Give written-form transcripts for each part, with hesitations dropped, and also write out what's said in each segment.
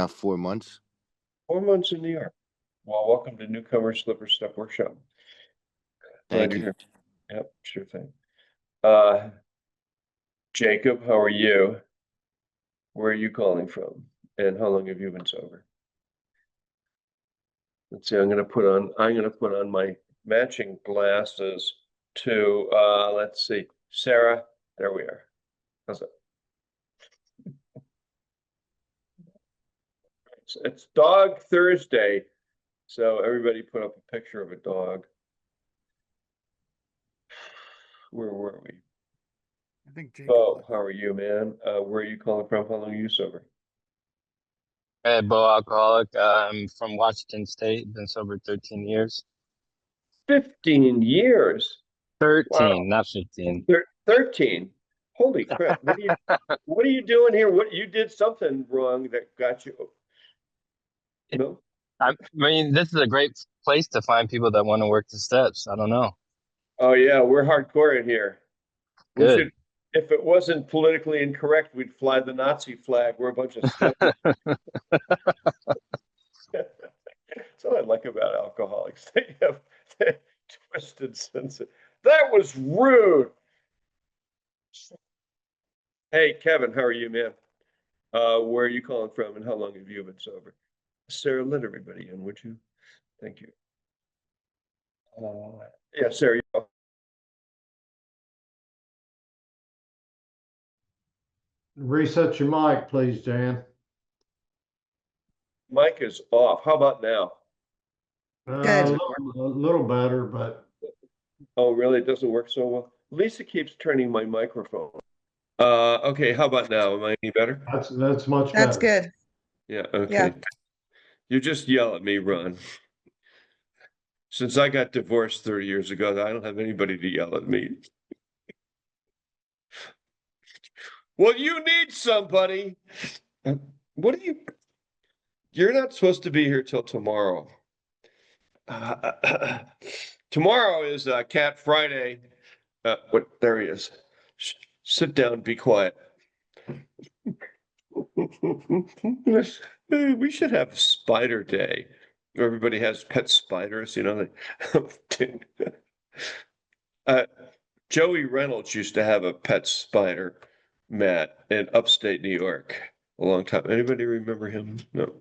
4 months. 4 months in New York. Well, welcome to Newcomers Slipper Step Workshop. Glad Thank you're you. here. Yep, sure thing. Jacob, how are you? Where are you calling from? And how long have you been sober? Let's see, I'm gonna put on my matching glasses to let's see. Sarah, there we are. How's it? It's Dog Thursday, so everybody put up a picture of a dog. Where were we? I think Jacob. Oh, how are you, man? Where are you calling from? How long are you sober? Hey, Bo, alcoholic. I'm from Washington State. Been sober 13 years. 15 years. 13, Wow. not 15. 13. Holy crap. What are you doing here? What you did something wrong that got you. No? I mean, this is a great place to find people that want to work the steps. I don't know. Oh yeah, we're hardcore in here. We Good. should, if it wasn't politically incorrect, we'd fly the Nazi flag. We're a bunch of steppers. That's what I like about alcoholics. They have twisted sense. That was rude. Hey, Kevin, how are you, man? Where are you calling from and how long have you been sober? Sarah, let everybody in, would you? Thank you. Yeah, Sarah. You go. Reset your mic, please, Jann. Mic is off. How about now? A little better, but Oh, really? It doesn't work so well. Lisa keeps turning my microphone. Okay, how about now? Am I any better? that's much That's better. good. Yeah, okay. Yeah. You just yell at me, Ron. Since I got divorced 30 years ago, I don't have anybody to yell at me. Well, you need somebody. What are you? You're not supposed to be here till tomorrow. Tomorrow is Cat Friday. There he is. Sit down, be quiet. We should have Spider Day. Everybody has pet spiders, you know. Joey Reynolds used to have a pet spider, Matt, in upstate New York a long time. Anybody remember him? No.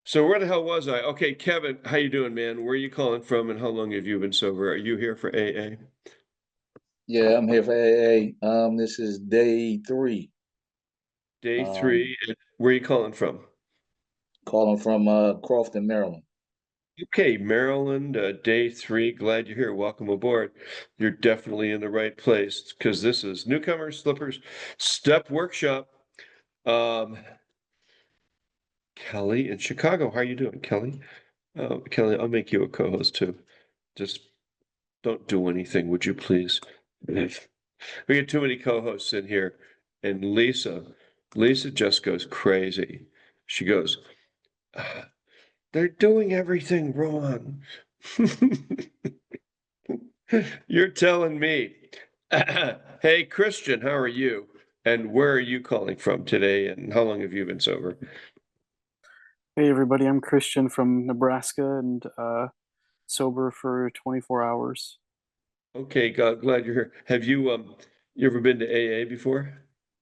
So where the hell was I? Okay, Kevin, how you doing, man? Where are you calling from and how long have you been sober? Are you here for AA? Yeah, I'm here for AA. This is day 3. Day 3. Where are you calling from? Calling from Crofton, Maryland. Okay, Maryland, day 3. Glad you're here. Welcome aboard. You're definitely in the right place because this is Newcomers, Slippers, Step Workshop. Kelly in Chicago. How are you doing, Kelly? Kelly, I'll make you a co-host too. Just don't do anything, would you please? We get too many co-hosts in here. And Lisa just goes crazy. She goes, they're doing everything wrong. You're telling me. Hey, Christian, how are you? And where are you calling from today? And how long have you been sober? Hey everybody, I'm Christian from Nebraska and sober for 24 hours. Okay, glad you're here. Have you ever been to AA before?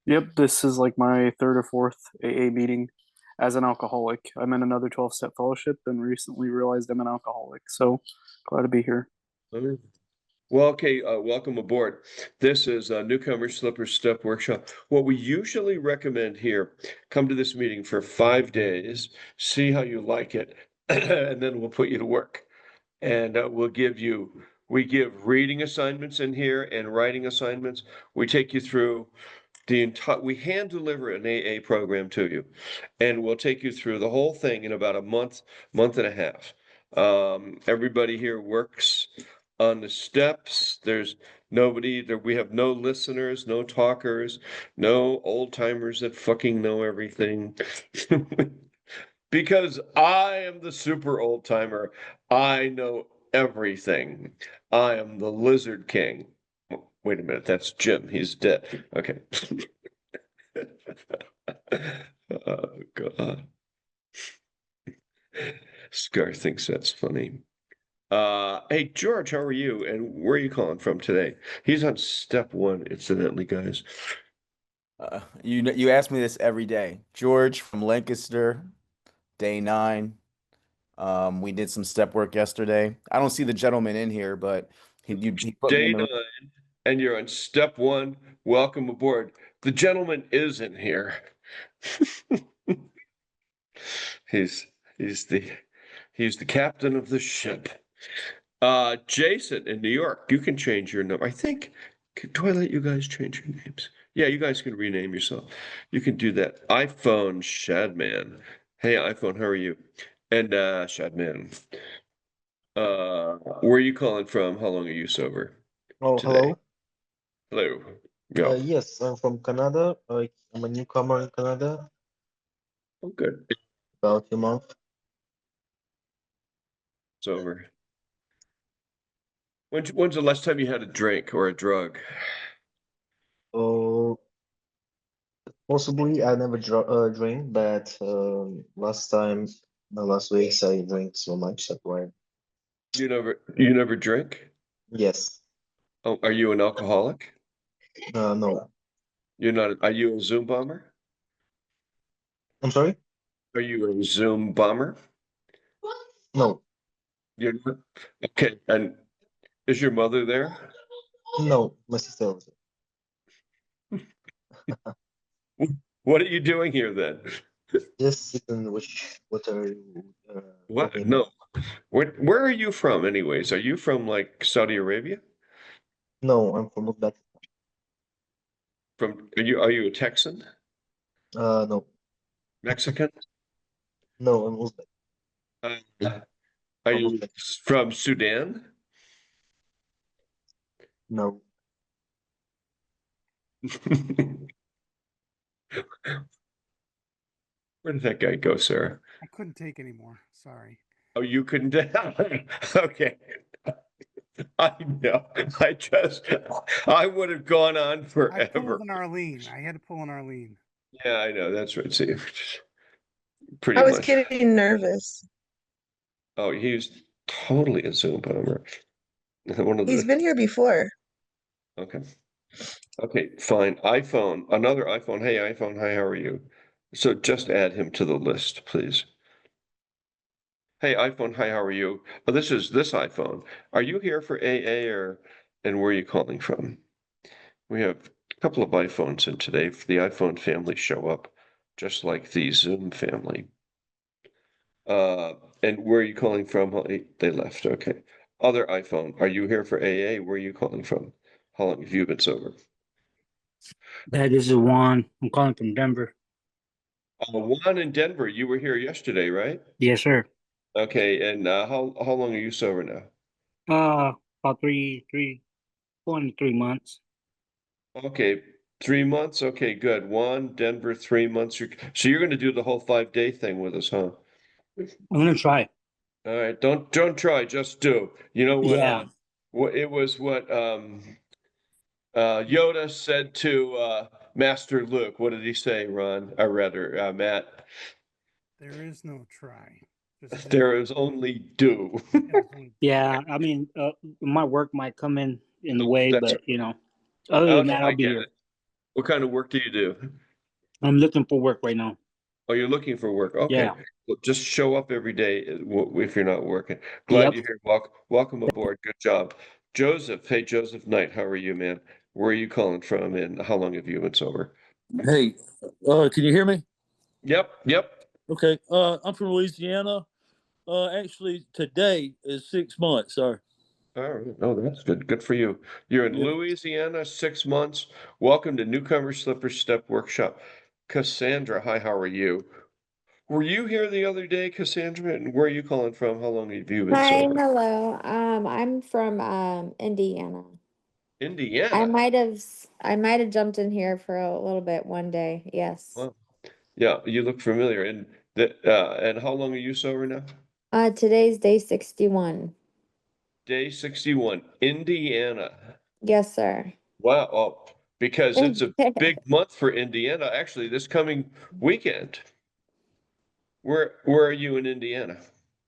Yep, this is like my 3rd or 4th AA meeting as an alcoholic. I'm in another 12-step fellowship and recently realized I'm an alcoholic, so glad to be here. Well, okay, welcome aboard. This is Newcomer Slipper Step Workshop. What we usually recommend here, come to this meeting for 5 days, see how you like it, and then we'll put you to work. And we give reading assignments in here and writing assignments. We take you through we hand deliver an AA program to you, and we'll take you through the whole thing in about a month and a half. Everybody here works on the steps. There's nobody there. We have no listeners, no talkers, no old timers that fucking know everything. Because I am the super old timer. I know everything. I am the Lizard King. Wait a minute, that's Jim. He's dead. Okay. Oh, God. Scar thinks that's funny. Hey, George, how are you? And where are you calling from today? He's on step one, incidentally, guys. You ask me this every day. George from Lancaster, day 9. We did some step work yesterday. I don't see the gentleman in here, but he put me Day in the 9, and you're on step one. Welcome aboard. The gentleman is in here. He's he's the he's the captain of the ship. Jason in New York, you can change your number. I think, do I let you guys change your names? Yeah, you guys can rename yourself. You can do that. iPhone Shadman. Hey, iPhone, how are you? And Shadman, where are you calling from? How long are you sober Oh, today? hello. Hello. Go. Yes, I'm from Canada. I'm a newcomer in Canada, Oh, good. about a month. Sober. When's the last time you had a drink or a drug? Oh, possibly I never drink, but the last weeks I drink so much that why. You never drink? Yes. Oh, are you an alcoholic? No. You're not, are you a Zoom bomber? I'm sorry? Are you a Zoom bomber? No. You're not? Okay, and is your mother there? No, my sister was What are you doing here then? just sitting. What are you What? talking No. about? Where are you from anyways? Are you from like Saudi Arabia? No, I'm from Uzbek. Are you a Texan? No. Mexican? No, I'm Uzbek. Uh, are From you Uzbek. from Sudan? No. Where did that guy go, Sarah? I couldn't take anymore. Sorry. Oh, you couldn't. Okay. I know. I would have gone on I forever. pulled an Arlene. I had to pull an Arlene. Yeah, I know. That's right. See, pretty I was much. getting nervous. Oh, he's totally a Zoom bomber. One of He's the, been here before. okay. Okay, fine. iPhone, another iPhone. Hey, iPhone. Hi, how are you? So just add him to the list, please. Hey, iPhone. Hi, how are you? Oh, this is this iPhone. Are you here for AA and where are you calling from? We have a couple of iPhones in today. The iPhone family show up just like the Zoom family. And where are you calling from? They left. Okay. Other iPhone. Are you here for AA? Where are you calling from? How long have you been sober? This is Juan. I'm calling from Denver. Juan in Denver. You were here yesterday, right? Yes, sir. Okay. And how long are you sober now? About 3 months. Okay. 3 months. Okay, good. Juan, Denver, 3 months. So you're going to do the whole 5-day thing with us, huh? I'm gonna try. All right. Don't try. Just do. You know what? Yeah. What it was. What Yoda said to Master Luke. What did he say, Ron? Or rather, Matt? There is no try. Just do. There is only do. Yeah, there's only- Yeah. I mean, my work might come in the way, That's but other oh than no, that, I I'll be get here. it. What kind of work do you do? I'm looking for work right now. Oh, you're looking for work. Okay. Yeah. Well, just show up every day if you're not working. Glad Yep. you're here. Welcome aboard. Good job. Joseph. Hey, Joseph Knight. How are you, man? Where are you calling from and how long have you been sober? Hey, can you hear me? Yep. Okay. I'm from Louisiana. Actually, today is 6 months, sir. All right. Oh, that's good. Good for you. You're in Yeah. Louisiana, 6 months. Welcome to Newcomer Slipper Step Workshop. Cassandra, hi, how are you? Were you here the other day, Cassandra? And where are you calling from? How long have you been Hi, sober? hello. I'm from Indiana. I Indiana. might have jumped in here for a little bit one day. Yes. Well, yeah, you look familiar. And how long are you sober now? Today's day 61. Day 61, Indiana. Yes, sir. Wow. Oh, because it's a big month for Indiana, actually, this coming weekend. Where are you in Indiana?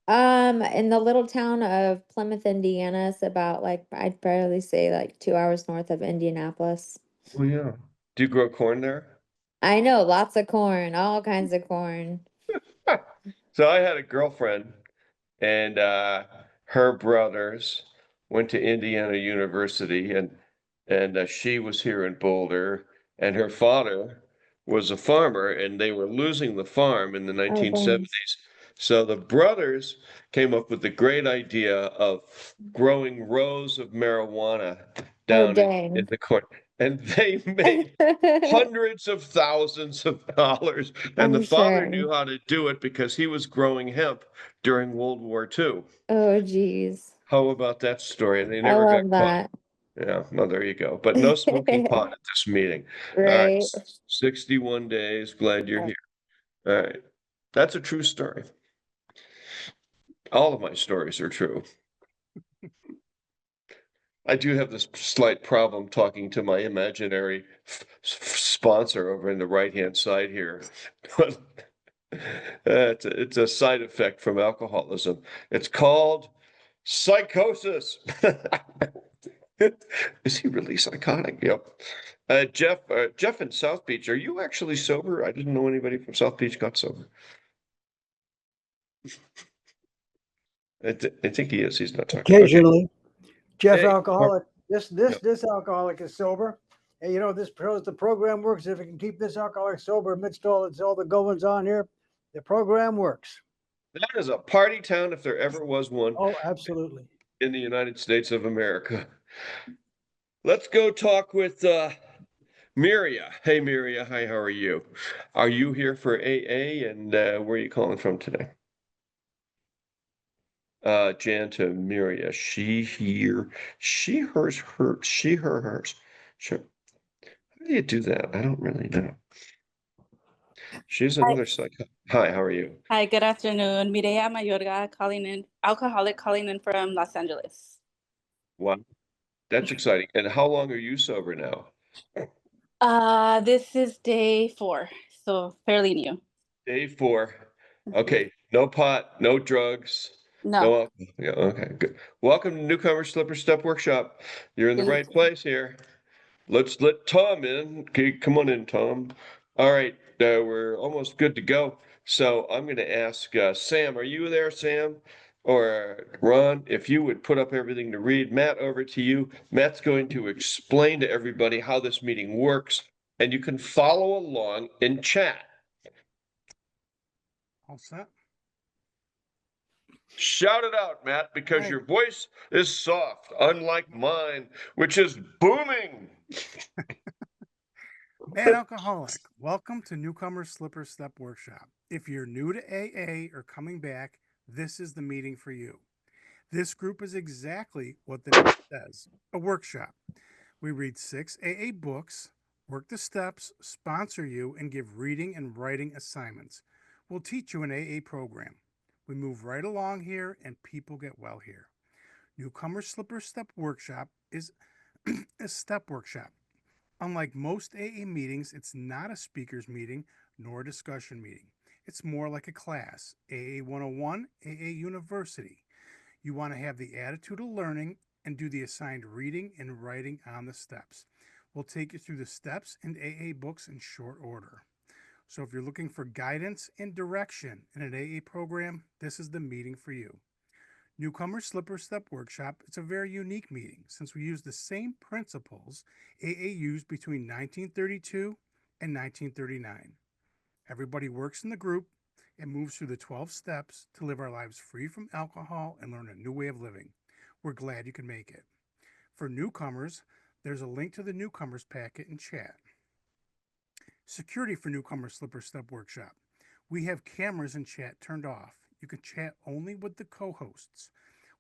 In the little town of Plymouth, Indiana, it's about like I'd probably say like 2 hours north of Indianapolis. Oh, yeah. Do you grow corn there? I know, lots of corn, all kinds of corn. So I had a girlfriend and her brothers went to Indiana University and she was here in Boulder and her father was a farmer and they were losing the farm in the Oh, thanks. 1970s. So the brothers came up with the great idea of growing rows of marijuana Oh, down in dang. the corn. And they made hundreds of thousands of dollars. And the I'm father sure. knew how to do it because he was growing hemp during World War II. Oh, geez. How about that story? And they I never got love caught. that. Yeah, well, there you go. But no smoking pot at this meeting. All right, Right. 61 days. Glad you're here. All right. That's a true story. All of my stories are true. I do have this slight problem talking to my imaginary sponsor over in the right-hand side here. But it's a side effect from alcoholism. It's called psychosis. Is he really psychotic? Yep. Jeff in South Beach, are you actually sober? I didn't know anybody from South Beach got sober. I think he is. He's not talking. Occasionally. Jeff Hey, alcoholic. This yeah. alcoholic is sober. And you know, this shows the program works. If it can keep this alcoholic sober amidst all the goings on here, the program works. That is a party town if there ever was one Oh, absolutely. in the United States of America. Let's go talk with Miria. Hey, Miria. Hi, how are you? Are you here for AA and where are you calling from today? Jan to Miria. She, here, she, hers, her, she, her, hers. Sure. How do you do that? I don't really know. She's another psycho. Hi, how are you? Hi, good afternoon. Mireya Mayorga alcoholic calling in from Los Angeles. Wow, that's exciting. And how long are you sober now? This is day 4, so fairly new. Day 4. Okay, no pot, no drugs, no No. alcohol. Yeah, okay, good. Welcome to Newcomers Slipper Step Workshop. You're in the right place here. Let's let Tom in. Okay, come on in, Tom. All right, we're almost good to go. So I'm going to ask Sam, are you there, Sam? Or Ron, if you would put up everything to read. Matt, over to you. Matt's going to explain to everybody how this meeting works, and you can follow along in chat. All set? Shout it out, Matt, because your voice is soft, unlike mine, which is booming. Bad alcoholic, welcome to Newcomers Slipper Step Workshop. If you're new to AA or coming back, this is the meeting for you. This group is exactly what the name says, a workshop. We read 6 AA books, work the steps, sponsor you, and give reading and writing assignments. We'll teach you an AA program. We move right along here and people get well here. Newcomer Slipper Step Workshop is a step workshop. Unlike most AA meetings, it's not a speaker's meeting nor a discussion meeting. It's more like a class, AA 101, AA University. You want to have the attitude of learning and do the assigned reading and writing on the steps. We'll take you through the steps and AA books in short order. So if you're looking for guidance and direction in an AA program, this is the meeting for you. Newcomer Slipper Step Workshop is a very unique meeting since we use the same principles AA used between 1932 and 1939. Everybody works in the group and moves through the 12 steps to live our lives free from alcohol and learn a new way of living. We're glad you can make it. For newcomers, there's a link to the newcomers packet in chat. Security for Newcomer Slipper Step Workshop. We have cameras in chat turned off. You can chat only with the co-hosts.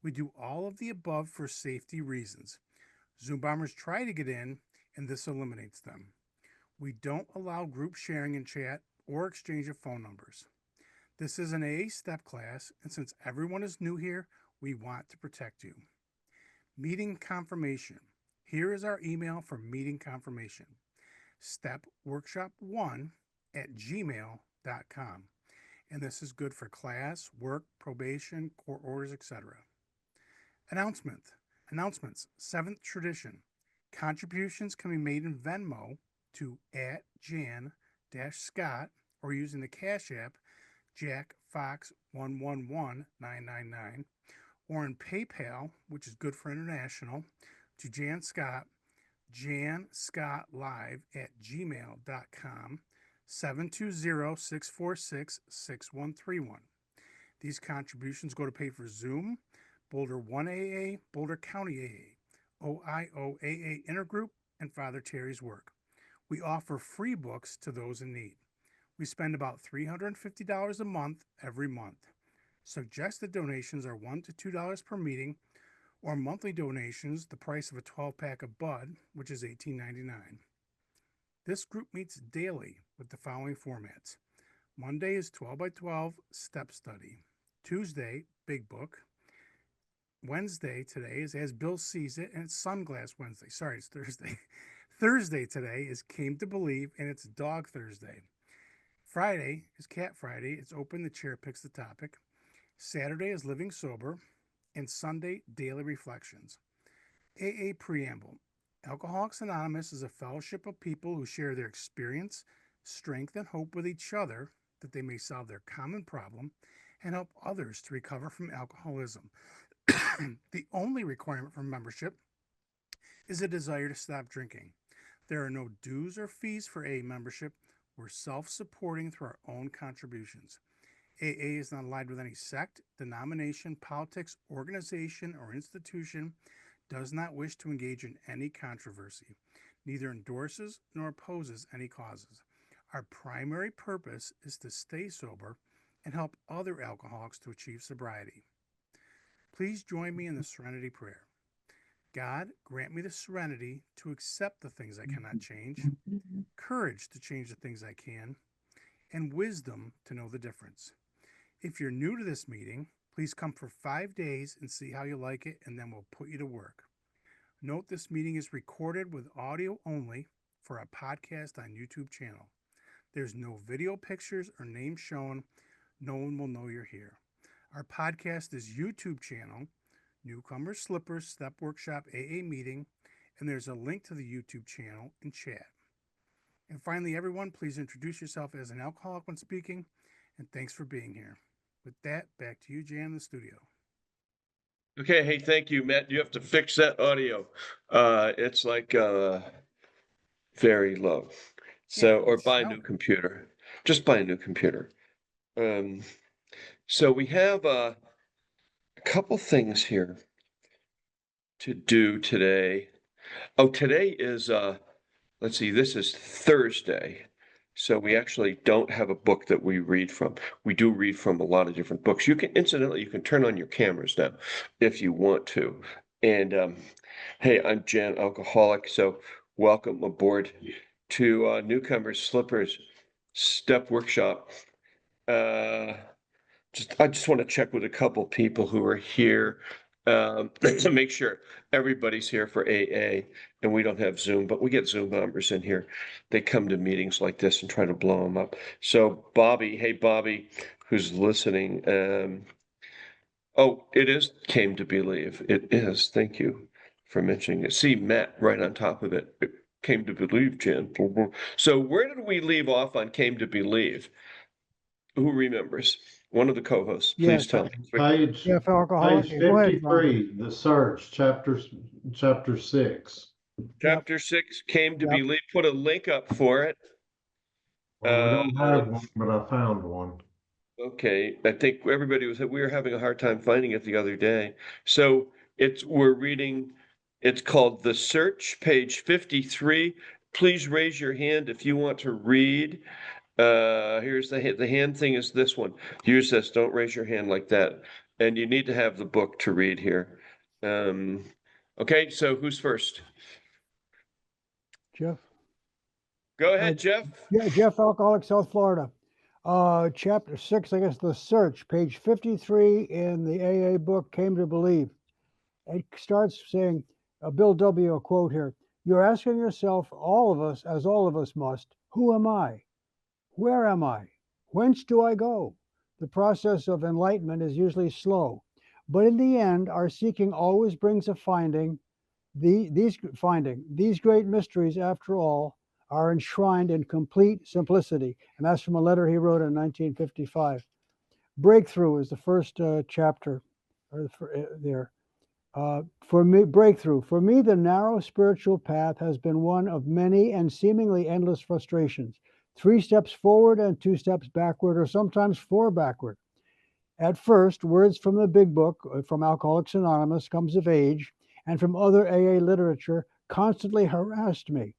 We do all of the above for safety reasons. Zoom bombers try to get in, and this eliminates them. We don't allow group sharing in chat or exchange of phone numbers. This is an AA step class, and since everyone is new here, we want to protect you. Meeting confirmation. Here is our email for meeting confirmation. stepworkshop1@gmail.com. And this is good for class, work, probation, court orders, etc. Announcements. Seventh tradition. Contributions can be made in Venmo to @Jann-Scott or using the Cash App Jack Fox 111999 or in PayPal, which is good for international, to Jann Scott, jannscottlive@gmail.com, 720-646-6131. These contributions go to pay for Zoom, Boulder 1AA, Boulder County AA, OIO AA Intergroup, and Father Terry's work. We offer free books to those in need. We spend about $350 a month every month. Suggested donations are $1 to $2 per meeting, or monthly donations, the price of a 12-pack of Bud, which is $18.99. This group meets daily with the following formats. Monday is 12 by 12 step study. Tuesday, Big Book. Wednesday today is As Bill Sees It, and it's Sunglass Wednesday. Sorry, it's Thursday. Thursday today is Came to Believe, and it's Dog Thursday. Friday is Cat Friday. It's Open the Chair Picks the Topic. Saturday is Living Sober, and Sunday, Daily Reflections. AA Preamble. Alcoholics Anonymous is a fellowship of people who share their experience, strength, and hope with each other that they may solve their common problem and help others to recover from alcoholism. The only requirement for membership is a desire to stop drinking. There are no dues or fees for AA membership. We're self-supporting through our own contributions. AA is not aligned with any sect, denomination, politics, organization, or institution, does not wish to engage in any controversy, neither endorses nor opposes any causes. Our primary purpose is to stay sober and help other alcoholics to achieve sobriety. Please join me in the Serenity Prayer. God, grant me the serenity to accept the things I cannot change, courage to change the things I can, and wisdom to know the difference. If you're new to this meeting, please come for 5 days and see how you like it, and then we'll put you to work. Note this meeting is recorded with audio only for a podcast on YouTube channel. There's no video pictures or names shown. No one will know you're here. Our podcast is YouTube channel, Newcomers Slippers Step Workshop AA Meeting, and there's a link to the YouTube channel in chat. And finally, everyone, please introduce yourself as an alcoholic when speaking, and thanks for being here. With that, back to you, Jan, in the studio. Okay, hey, thank you, Matt. You have to fix that audio. It's like very low. So, or buy a new computer. Just buy a new computer. So we have a couple things here to do today. Oh, today is let's see, this is Thursday. So we actually don't have a book that we read from. We do read from a lot of different books. You can, incidentally, you can turn on your cameras now if you want to. And hey, I'm Jann, alcoholic. So welcome aboard to Newcomers Slippers Step Workshop. I just want to check with a couple people who are here to make sure everybody's here for AA, and we don't have Zoom, but we get Zoom members in here. They come to meetings like this and try to blow them up. So Bobby, hey Bobby, who's listening. Oh, it is Came to Believe. It is. Thank you for mentioning it. See Matt right on top of it. It Came to Believe, Jan. So where did we leave off on Came to Believe? Who remembers? One of the co-hosts, please tell me. Page, Jeff Alcoholic. page Go ahead, Ron. 53, the search, chapter 6. Chapter 6, Came to Yep. Believe. Put a link up for it. Well, we don't have one, but I found one. Okay, I think we were having a hard time finding it the other day. So we're reading, it's called The Search, page 53. Please raise your hand if you want to read. Here's the hand thing is this one. Use this, don't raise your hand like that. And you need to have the book to read here. Okay, so who's first? Jeff. Go ahead, Jeff. Yeah, Jeff Alcoholic, South Florida. Chapter 6, I guess, The Search, page 53 in the AA book, Came to Believe. It starts saying, Bill W., a quote here, You're asking yourself, all of us, as all of us must, who am I? Where am I? Whence do I go? The process of enlightenment is usually slow, but in the end, our seeking always brings a finding. These great mysteries, after all, are enshrined in complete simplicity. And that's from a letter he wrote in 1955. Breakthrough is the first chapter there. For me, breakthrough. For me, the narrow spiritual path has been one of many and seemingly endless frustrations. 3 steps forward and 2 steps backward, or sometimes 4 backward. At first, words from the big book, from Alcoholics Anonymous, Comes of Age, and from other AA literature constantly harassed me.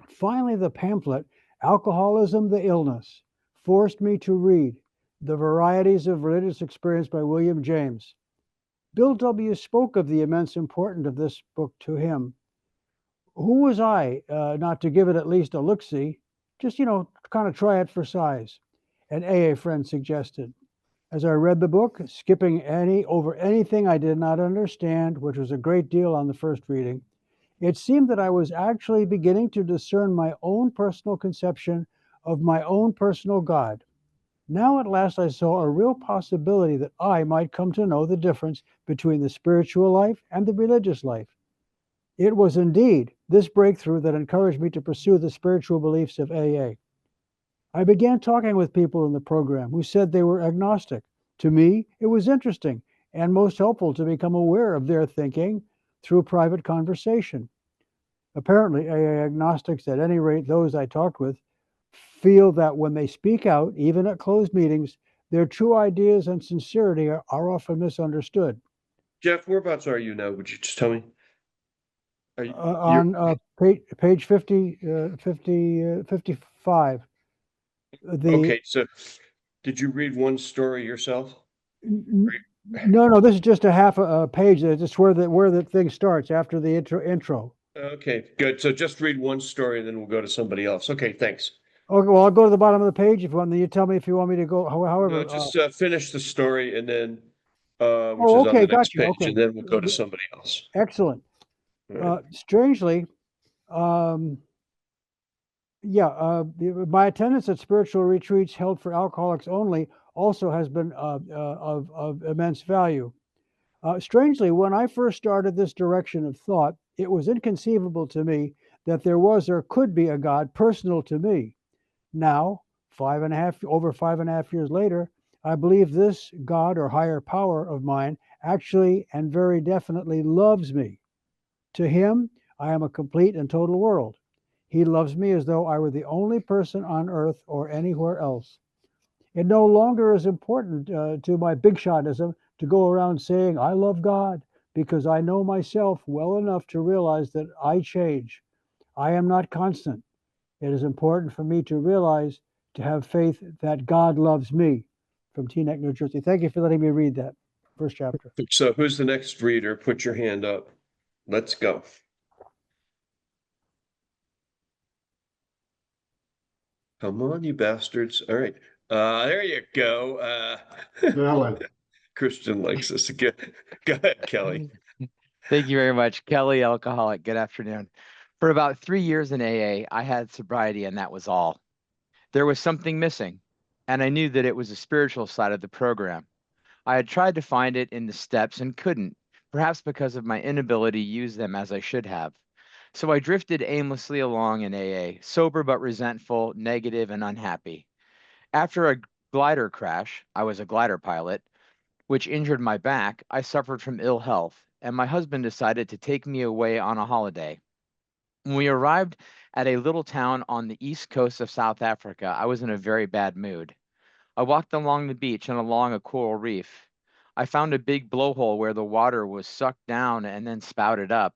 Finally, the pamphlet, Alcoholism, the Illness, forced me to read The Varieties of Religious Experience by William James. Bill W. spoke of the immense importance of this book to him. Who was I not to give it at least a look-see? Just, kind of try it for size. An AA friend suggested. As I read the book, skipping over anything I did not understand, which was a great deal on the first reading, it seemed that I was actually beginning to discern my own personal conception of my own personal God. Now at last I saw a real possibility that I might come to know the difference between the spiritual life and the religious life. It was indeed this breakthrough that encouraged me to pursue the spiritual beliefs of AA. I began talking with people in the program who said they were agnostic. To me, it was interesting and most helpful to become aware of their thinking through private conversation. Apparently, AA agnostics, at any rate those I talked with, feel that when they speak out, even at closed meetings, their true ideas and sincerity are often misunderstood. Jeff, whereabouts are you now? Would you just tell me? Are you, On page 50, 55. Okay, so did you read one story yourself? No, this is just a half a page. It's where the thing starts after the intro. Okay, good. So just read one story and then we'll go to somebody else. Okay, thanks. Okay, well, I'll go to the bottom of the page if you want. You tell me if you want me to go. However, No, just finish the story and then, which oh, is on okay, the next got you. page, Okay, and then we'll go to somebody else. Excellent. Right. Strangely, my attendance at spiritual retreats held for alcoholics only also has been of immense value. Strangely, when I first started this direction of thought, it was inconceivable to me that there was or could be a God personal to me. Now, over 5.5 years later, I believe this God or higher power of mine actually and very definitely loves me. To him, I am a complete and total world. He loves me as though I were the only person on earth or anywhere else. It no longer is important to my big shotism to go around saying, I love God, because I know myself well enough to realize that I change. I am not constant. It is important for me to realize, to have faith that God loves me. From Teaneck, New Jersey. Thank you for letting me read that first chapter. So who's the next reader? Put your hand up. Let's go. Come on, you bastards. All right. There you go. Christian likes this again. Go ahead, Kelly. Thank you very much. Kelly, alcoholic. Good afternoon. For about 3 years in AA, I had sobriety and that was all. There was something missing, and I knew that it was the spiritual side of the program. I had tried to find it in the steps and couldn't, perhaps because of my inability to use them as I should have. So I drifted aimlessly along in AA, sober but resentful, negative, and unhappy. After a glider crash, I was a glider pilot, which injured my back, I suffered from ill health, and my husband decided to take me away on a holiday. When we arrived at a little town on the east coast of South Africa, I was in a very bad mood. I walked along the beach and along a coral reef. I found a big blowhole where the water was sucked down and then spouted up,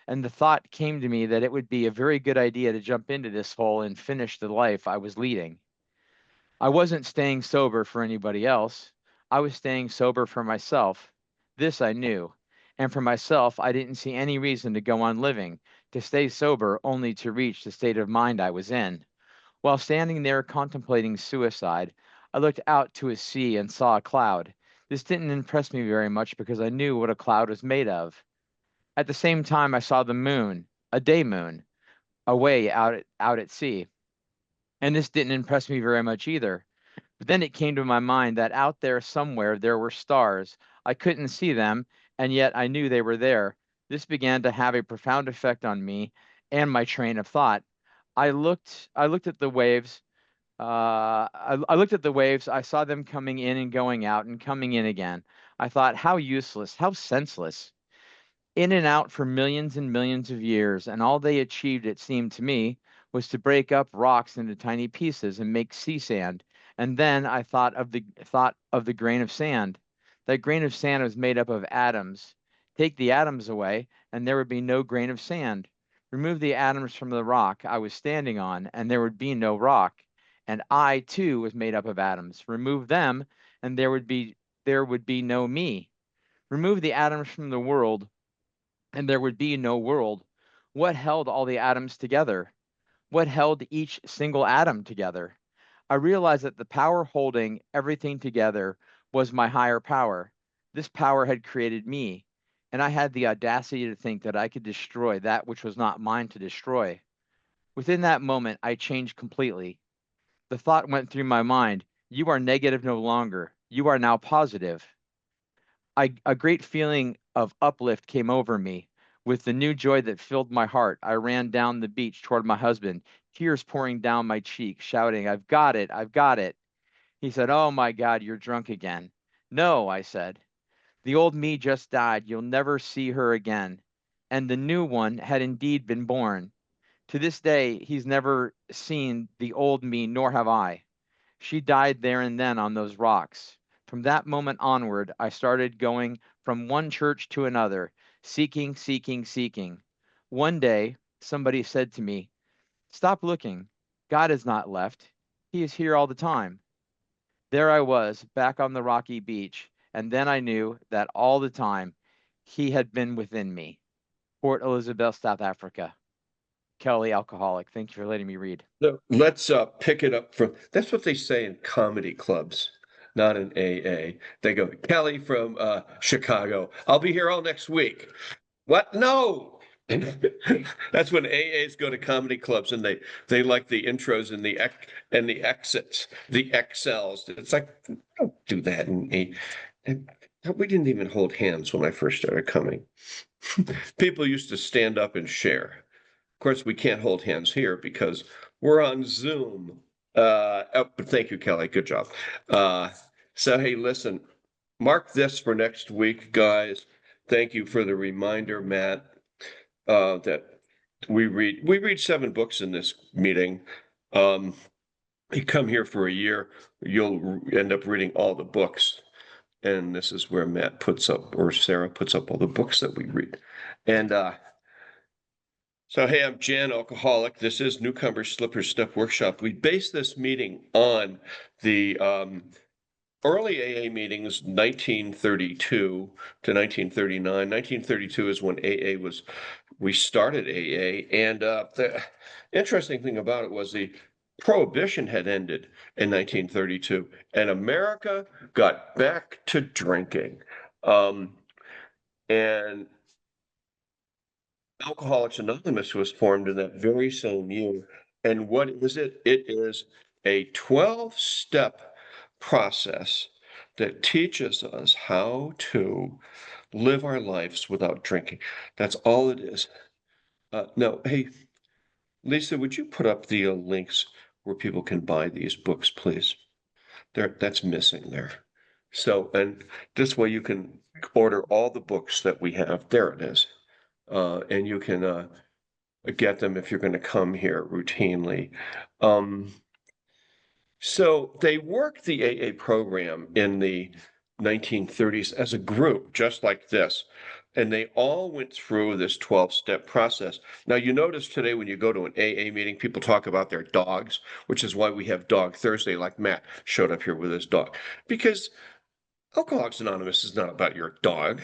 and the thought came to me that it would be a very good idea to jump into this hole and finish the life I was leading. I wasn't staying sober for anybody else. I was staying sober for myself. This I knew. And for myself, I didn't see any reason to go on living, to stay sober only to reach the state of mind I was in. While standing there contemplating suicide, I looked out to a sea and saw a cloud. This didn't impress me very much because I knew what a cloud was made of. At the same time, I saw the moon. a day moon, away out at sea. And this didn't impress me very much either. But then it came to my mind that out there somewhere there were stars. I couldn't see them, and yet I knew they were there. This began to have a profound effect on me and my train of thought. I looked at the waves. I looked at the waves. I saw them coming in and going out and coming in again. I thought, how useless, how senseless. In and out for millions and millions of years, and all they achieved, it seemed to me, was to break up rocks into tiny pieces and make sea sand. And then I thought of the grain of sand. That grain of sand was made up of atoms. Take the atoms away, and there would be no grain of sand. Remove the atoms from the rock I was standing on, and there would be no rock. And I too was made up of atoms. Remove them, and there would be no me. Remove the atoms from the world, and there would be no world. What held all the atoms together? What held each single atom together? I realized that the power holding everything together was my higher power. This power had created me, and I had the audacity to think that I could destroy that which was not mine to destroy. Within that moment, I changed completely. The thought went through my mind, you are negative no longer. You are now positive. A great feeling of uplift came over me. With the new joy that filled my heart, I ran down the beach toward my husband, tears pouring down my cheeks, shouting, I've got it, I've got it. He said, oh my God, you're drunk again. No, I said. The old me just died. You'll never see her again. And the new one had indeed been born. To this day, he's never seen the old me, nor have I. She died there and then on those rocks. From that moment onward, I started going from one church to another, seeking, seeking, seeking. One day, somebody said to me, stop looking. God is not left. He is here all the time. There I was, back on the rocky beach, and then I knew that all the time he had been within me. Port Elizabeth, South Africa. Kelly, alcoholic. Thank you for letting me read. No, let's pick it up from, that's what they say in comedy clubs, not in AA. They go, Kelly from Chicago. I'll be here all next week. What? No. That's when AAs go to comedy clubs and they like the intros and the exits, the XLs. It's like, don't do that in A. And we didn't even hold hands when I first started coming. People used to stand up and share. Of course, we can't hold hands here because we're on Zoom. But thank you, Kelly. Good job. So, hey, listen, mark this for next week, guys. Thank you for the reminder, Matt, that we read 7 books in this meeting. You come here for a year, you'll end up reading all the books. And this is where Matt puts up, or Sarah puts up all the books that we read. And so, hey, I'm Jann, alcoholic. This is Newcomers Slipper Step Workshop. We base this meeting on the early AA meetings, 1932 to 1939. 1932 is when we started AA. And the interesting thing about it was the Prohibition had ended in 1932, and America got back to drinking. And Alcoholics Anonymous was formed in that very same year. And what is it? It is a 12-step process that teaches us how to live our lives without drinking. That's all it is. No, hey, Lisa, would you put up the links where people can buy these books, please? That's missing there. So, and this way you can order all the books that we have. There it is. And you can get them if you're going to come here routinely. So they worked the AA program in the 1930s as a group, just like this. And they all went through this 12-step process. Now, you notice today when you go to an AA meeting, people talk about their dogs, which is why we have Dog Thursday, like Matt showed up here with his dog. Because Alcoholics Anonymous is not about your dog.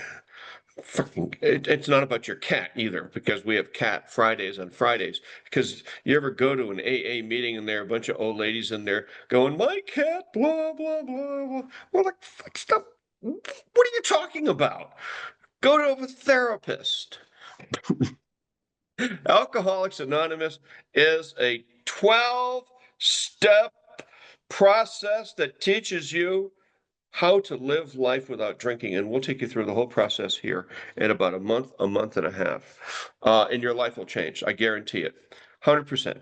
It's not about your cat either, because we have Cat Fridays on Fridays. Because you ever go to an AA meeting and there are a bunch of old ladies in there going, my cat, blah, blah, blah, blah. Well, like, stop. What are you talking about? Go to a therapist. Alcoholics Anonymous is a 12-step process that teaches you how to live life without drinking. And we'll take you through the whole process here in about a month and a half. And your life will change. I guarantee it. 100%.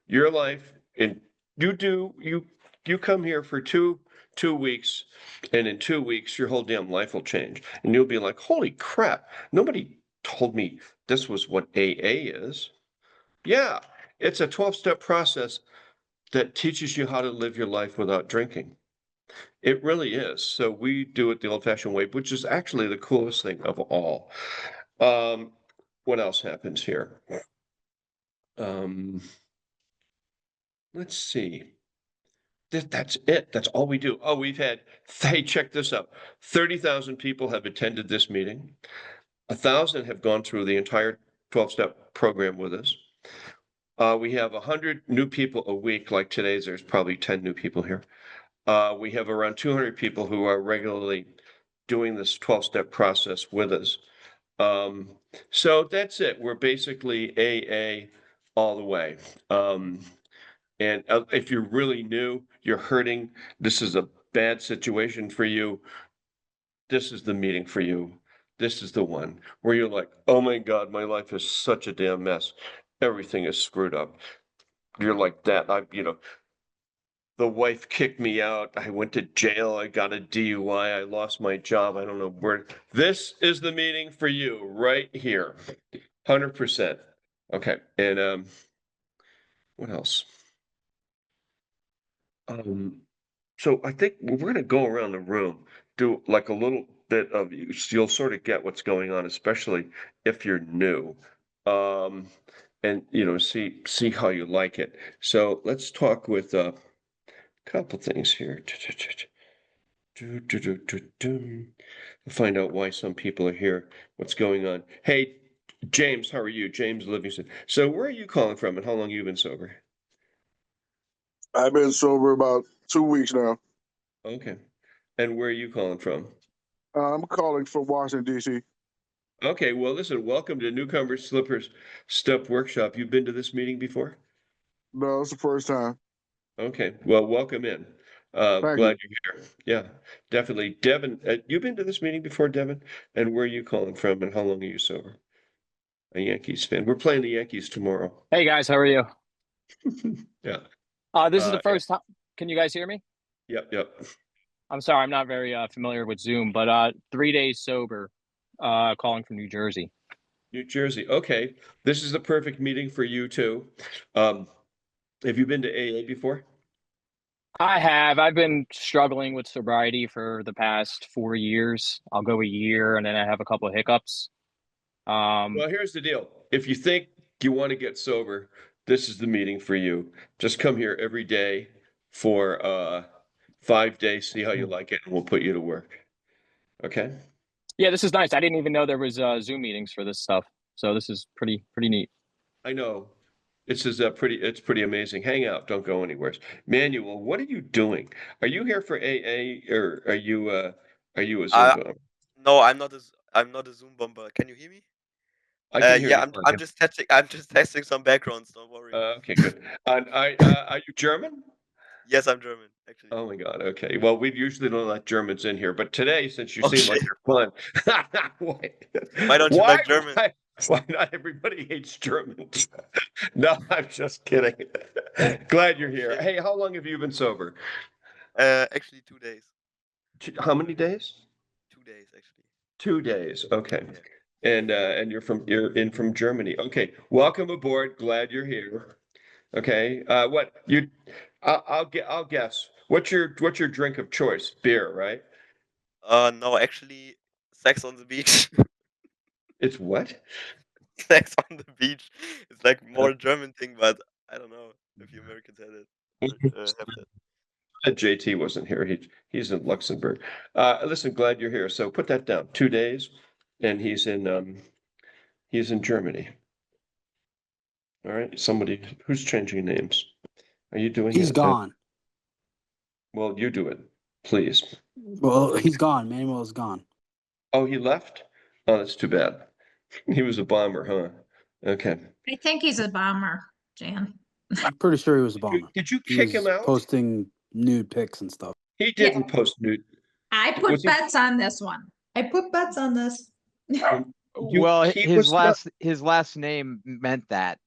Your life, and you come here for two weeks, and in 2 weeks, your whole damn life will change. And you'll be like, holy crap, nobody told me this was what AA is. Yeah, it's a 12-step process that teaches you how to live your life without drinking. It really is. So we do it the old-fashioned way, which is actually the coolest thing of all. What else happens here? Let's see. That's it. That's all we do. Oh, we've had, hey, check this out. 30,000 people have attended this meeting. 1,000 have gone through the entire 12-step program with us. We have 100 new people a week. Like today's, there's probably 10 new people here. We have around 200 people who are regularly doing this 12-step process with us. So that's it. We're basically AA all the way. And if you're really new, you're hurting, this is a bad situation for you, this is the meeting for you. This is the one where you're like, oh my God, my life is such a damn mess. Everything is screwed up. You're like that. The wife kicked me out. I went to jail. I got a DUI. I lost my job. I don't know where. This is the meeting for you right here. 100%. Okay. And what else? So I think we're going to go around the room, do like a little bit of you. You'll sort of get what's going on, especially if you're new, and see how you like it. So let's talk with a couple things here. Find out why some people are here. What's going on? Hey, James, how are you? James Livingston. So where are you calling from, and how long have you been sober? I've been sober about 2 weeks now. Okay. And where are you calling from? I'm calling from Washington, D.C. Okay, well, listen, welcome to Newcomers Slippers Step Workshop. You've been to this meeting before? No, it's the first time. Okay, well, welcome in. Thank Glad you. you're here. Yeah, definitely. Devin, you've been to this meeting before, Devin? And where are you calling from, and how long are you sober? A Yankees fan. We're playing the Yankees tomorrow. Hey guys, how are you? Yeah. This is the first time. Can you guys hear me? Yep. I'm sorry, I'm not very familiar with Zoom, but 3 days sober, calling from New Jersey. New Jersey. Okay, this is the perfect meeting for you too. Have you been to AA before? I have. I've been struggling with sobriety for the past 4 years. I'll go a year and then I have a couple of hiccups. Well, here's the deal. If you think you want to get sober, this is the meeting for you. Just come here every day for 5 days, see how you like it, and we'll put you to work. Okay? Yeah, this is nice. I didn't even know there was Zoom meetings for this stuff. So this is pretty neat. I know. This is it's pretty amazing. Hang out, don't go anywhere. Manuel, what are you doing? Are you here for AA or are you a Zoom bomber? No, I'm not a Zoom bomber. Can you hear me? I can hear Yeah, you. I'm just testing some backgrounds. Don't worry. Okay, good. Are you German? Yes, I'm German, actually. Oh my God. Okay. Well, we usually don't let Germans in here, but today, since you Okay. seem like you're fun, Why don't you like German? Why not everybody hates Germans? No, I'm just kidding. Glad you're here. Hey, how long have you been sober? Actually 2 days. How many days? 2 days, actually. 2 days. Okay. And you're in from Germany. Okay. Welcome aboard. Glad you're here. Okay. I'll guess. What's your drink of choice? Beer, right? No, actually, sex on the beach. It's what? Sex on the beach. It's like more German thing, but I don't know if you Americans had it. Have that. JT wasn't here. He's in Luxembourg. Listen, glad you're here. So put that down. 2 days, and he's in Germany. All right. Somebody who's changing names. Are you doing it? He's gone. Well, you do it, please. Well, he's gone. Manuel is gone. Oh, he left? Oh, that's too bad. He was a bomber, huh? Okay. I think he's a bomber, Jan. I'm pretty sure he was a bomber. Did you He kick him was out? posting nude pics and stuff. He didn't post nude. I Was put he- bets on this one. I put bets on this. Well, he his was his last name meant that.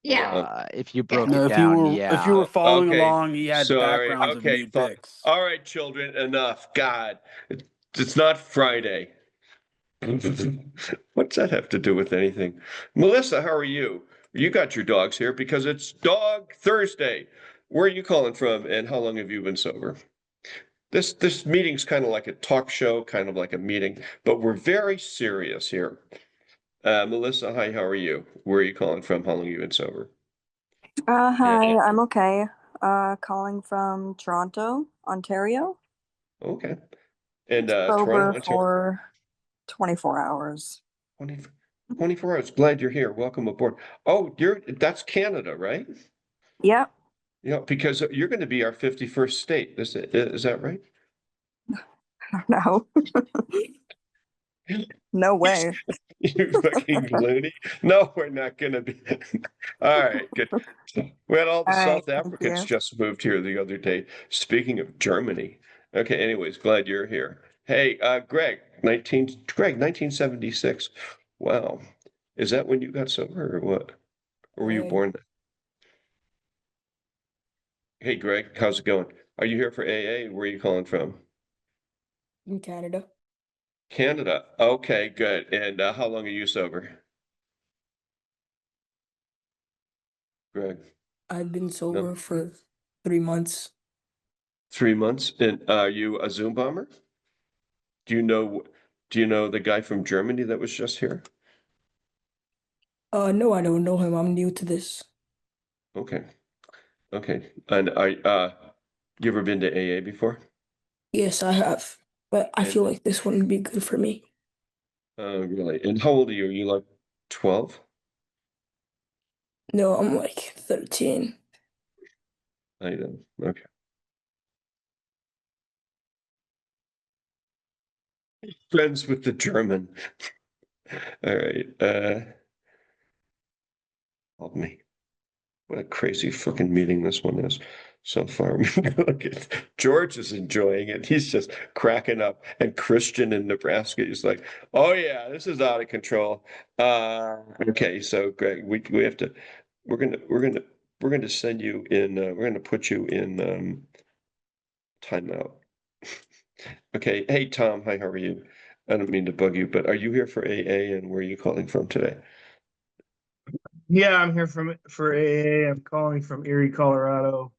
Yeah. If you broke No, it if you down, were yeah. if you were following Okay, along, he had sorry. backgrounds of Okay, nude pics. all right, children, enough. God, it's not Friday. What's that have to do with anything? Melissa, how are you? You got your dogs here because it's Dog Thursday. Where are you calling from, and how long have you been sober? This meeting's kind of like a talk show, kind of like a meeting, but we're very serious here. Melissa, hi, how are you? Where are you calling from? How long have you been sober? Hi, I'm okay. Calling from Toronto, Ontario. Okay. And Sober Toronto, Ontario. for 24 hours. 24 hours. Glad you're here. Welcome aboard. Oh, that's Canada, right? Yep. Yeah, because you're going to be our 51st state. Is that right? No. No way. You fucking loony. No, we're not going to be. All right, good. We had all the All right, South thank Africans you. just moved here the other day. Speaking of Germany. Okay, anyways, glad you're here. Hey, Greg, 1976. Wow. Is that when you got sober or what? Or were you born then? Hey, Greg, how's it going? Are you here for AA? Where are you calling from? In Canada. Canada. Okay, good. And how long are you sober? Greg, I've been sober no, for 3 months. 3 months. And are you a Zoom bomber? Do you know the guy from Germany that was just here? No, I don't know him. I'm new to this. Okay. Okay. And you ever been to AA before? Yes, I have. But I And feel like this wouldn't be good for me. really. And how old are you? Are you like 12? No, I'm like 13. I know. Okay. Friends with the German. All right. Help me. What a crazy fucking meeting this one is so far. Look at George is enjoying it. He's just cracking up. And Christian in Nebraska, he's like, "Oh yeah, this is out of control." Okay, so Greg, we have to. We're gonna send you in. We're gonna put you in timeout. Okay. Hey Tom, hi. How are you? I don't mean to bug you, but are you here for AA, and where are you calling from today? Yeah, I'm here for AA. I'm calling from Erie, Colorado.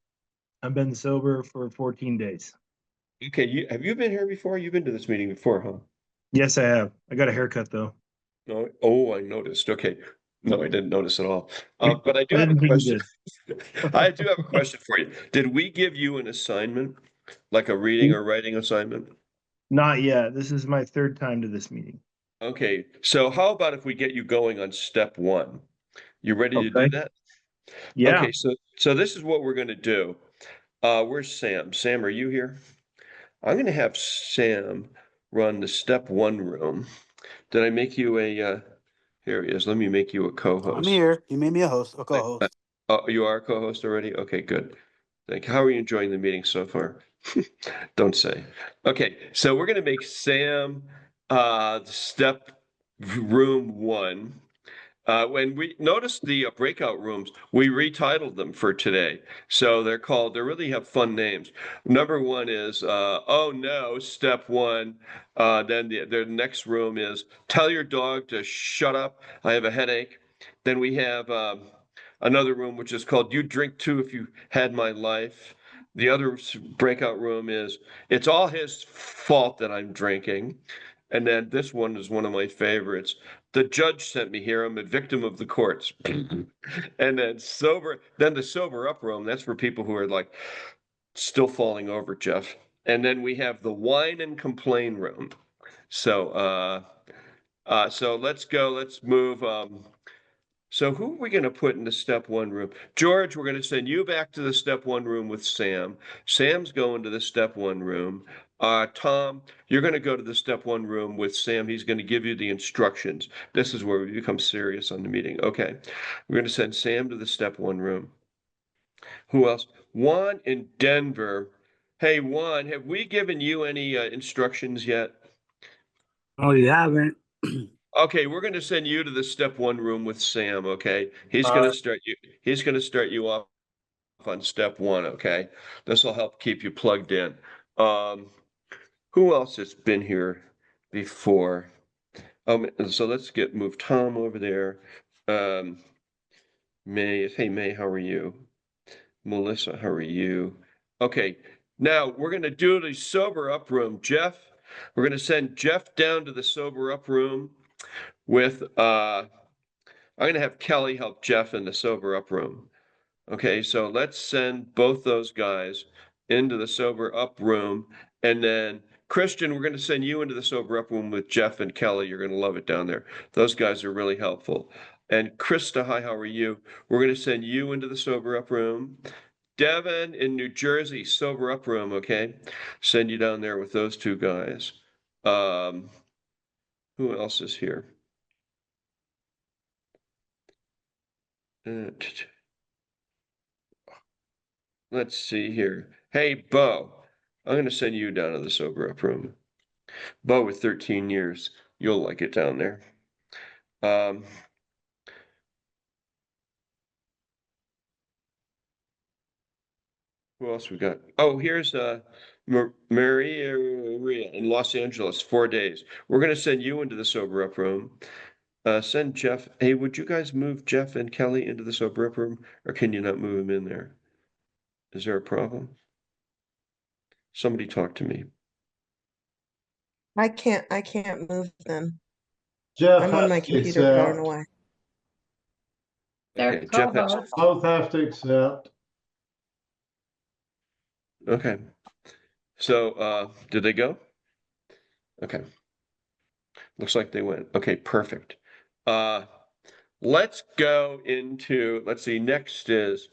I've been sober for 14 days. Okay, have you been here before? You've been to this meeting before, huh? Yes, I have. I got a haircut though. No. Oh, I noticed. Okay. No, I didn't notice at all. But I do have a didn't think you question. I do have a question for you. Did we give you an assignment, like a reading or writing assignment? Not yet. This is my third time to this meeting. Okay. So how about if we get you going on step one? You ready to do Okay. that? Yeah. Okay. So this is what we're going to do. Where's Sam? Sam, are you here? I'm going to have Sam run the step one room. Did I make you a, here he is. Let me make you a co-host. I'm here. You made me a host, a co-host. Oh, you are a co-host already? Okay, good. Thank you. How are you enjoying the meeting so far? Don't say. Okay, so we're gonna make Sam step room one. When we noticed the breakout rooms, we retitled them for today. So they really have fun names. Number one is, oh no, step one. Then the next room is, tell your dog to shut up. I have a headache. Then we have another room, which is called, you drink too if you had my life. The other breakout room is, it's all his fault that I'm drinking. And then this one is one of my favorites. The judge sent me here. I'm a victim of the courts. And then the sober up room, that's for people who are like still falling over, Jeff. And then we have the whine and complain room. So so let's move. So who are we going to put in the step one room? George, we're going to send you back to the step one room with Sam. Sam's going to the step one room. Tom, you're going to go to the step one room with Sam. He's going to give you the instructions. This is where we become serious on the meeting. Okay. We're going to send Sam to the step one room. Who else? Juan in Denver. Hey, Juan, have we given you any instructions yet? Oh, you haven't? Okay, we're going to send you to the step one room with Sam. Okay, he's going to start you. He's going to start you off on step one. Okay, this will help keep you plugged in. Who else has been here before? So let's move Tom over there. May, hey May, how are you? Melissa, how are you? Okay, now we're going to do the sober up room. Jeff, we're going to send Jeff down to the sober up room with I'm going to have Kelly help Jeff in the sober up room. Okay, so let's send both those guys into the sober up room. And then Christian, we're going to send you into the sober up room with Jeff and Kelly. You're going to love it down there. Those guys are really helpful. And Krista, hi, how are you? We're going to send you into the sober up room. Devin in New Jersey, sober up room, okay? Send you down there with those two guys. Who else is here? Let's see here. Hey, Bo, I'm going to send you down to the sober up room. Bo with 13 years. You'll like it down there. Who else we got? Oh, here's Maria in Los Angeles, 4 days. We're going to send you into the sober up room. Send Jeff. Hey, would you guys move Jeff and Kelly into the sober up room, or can you not move them in there? Is there a problem? Somebody talk to me. I can't move them. Jeff I'm on has my to computer, but I don't know accept. why. They're Okay, Jeff has. co-hosts. Both have to accept. Okay. So, did they go? Okay. Looks like they went. Okay, perfect. Let's go into, let's see, next is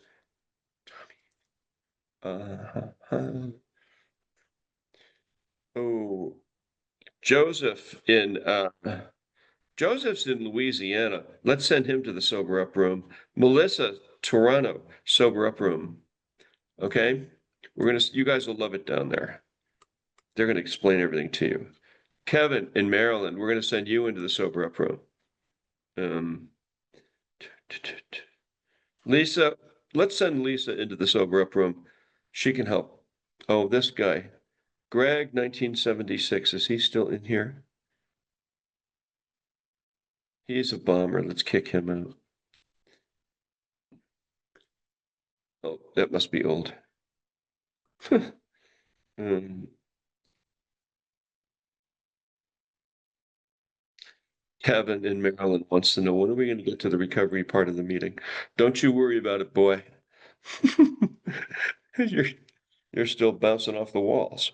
oh, Joseph's in Louisiana. Let's send him to the sober up room. Melissa, Toronto, sober up room. Okay? You guys will love it down there. They're gonna explain everything to you. Kevin in Maryland, we're gonna send you into the sober up room. Lisa, let's send Lisa into the sober up room. She can help. Oh, this guy, Greg, 1976. Is he still in here? He's a bomber. Let's kick him out. Oh, that must be old. Kevin in Maryland wants to know, when are we going to get to the recovery part of the meeting? Don't you worry about it, boy. You're still bouncing off the walls.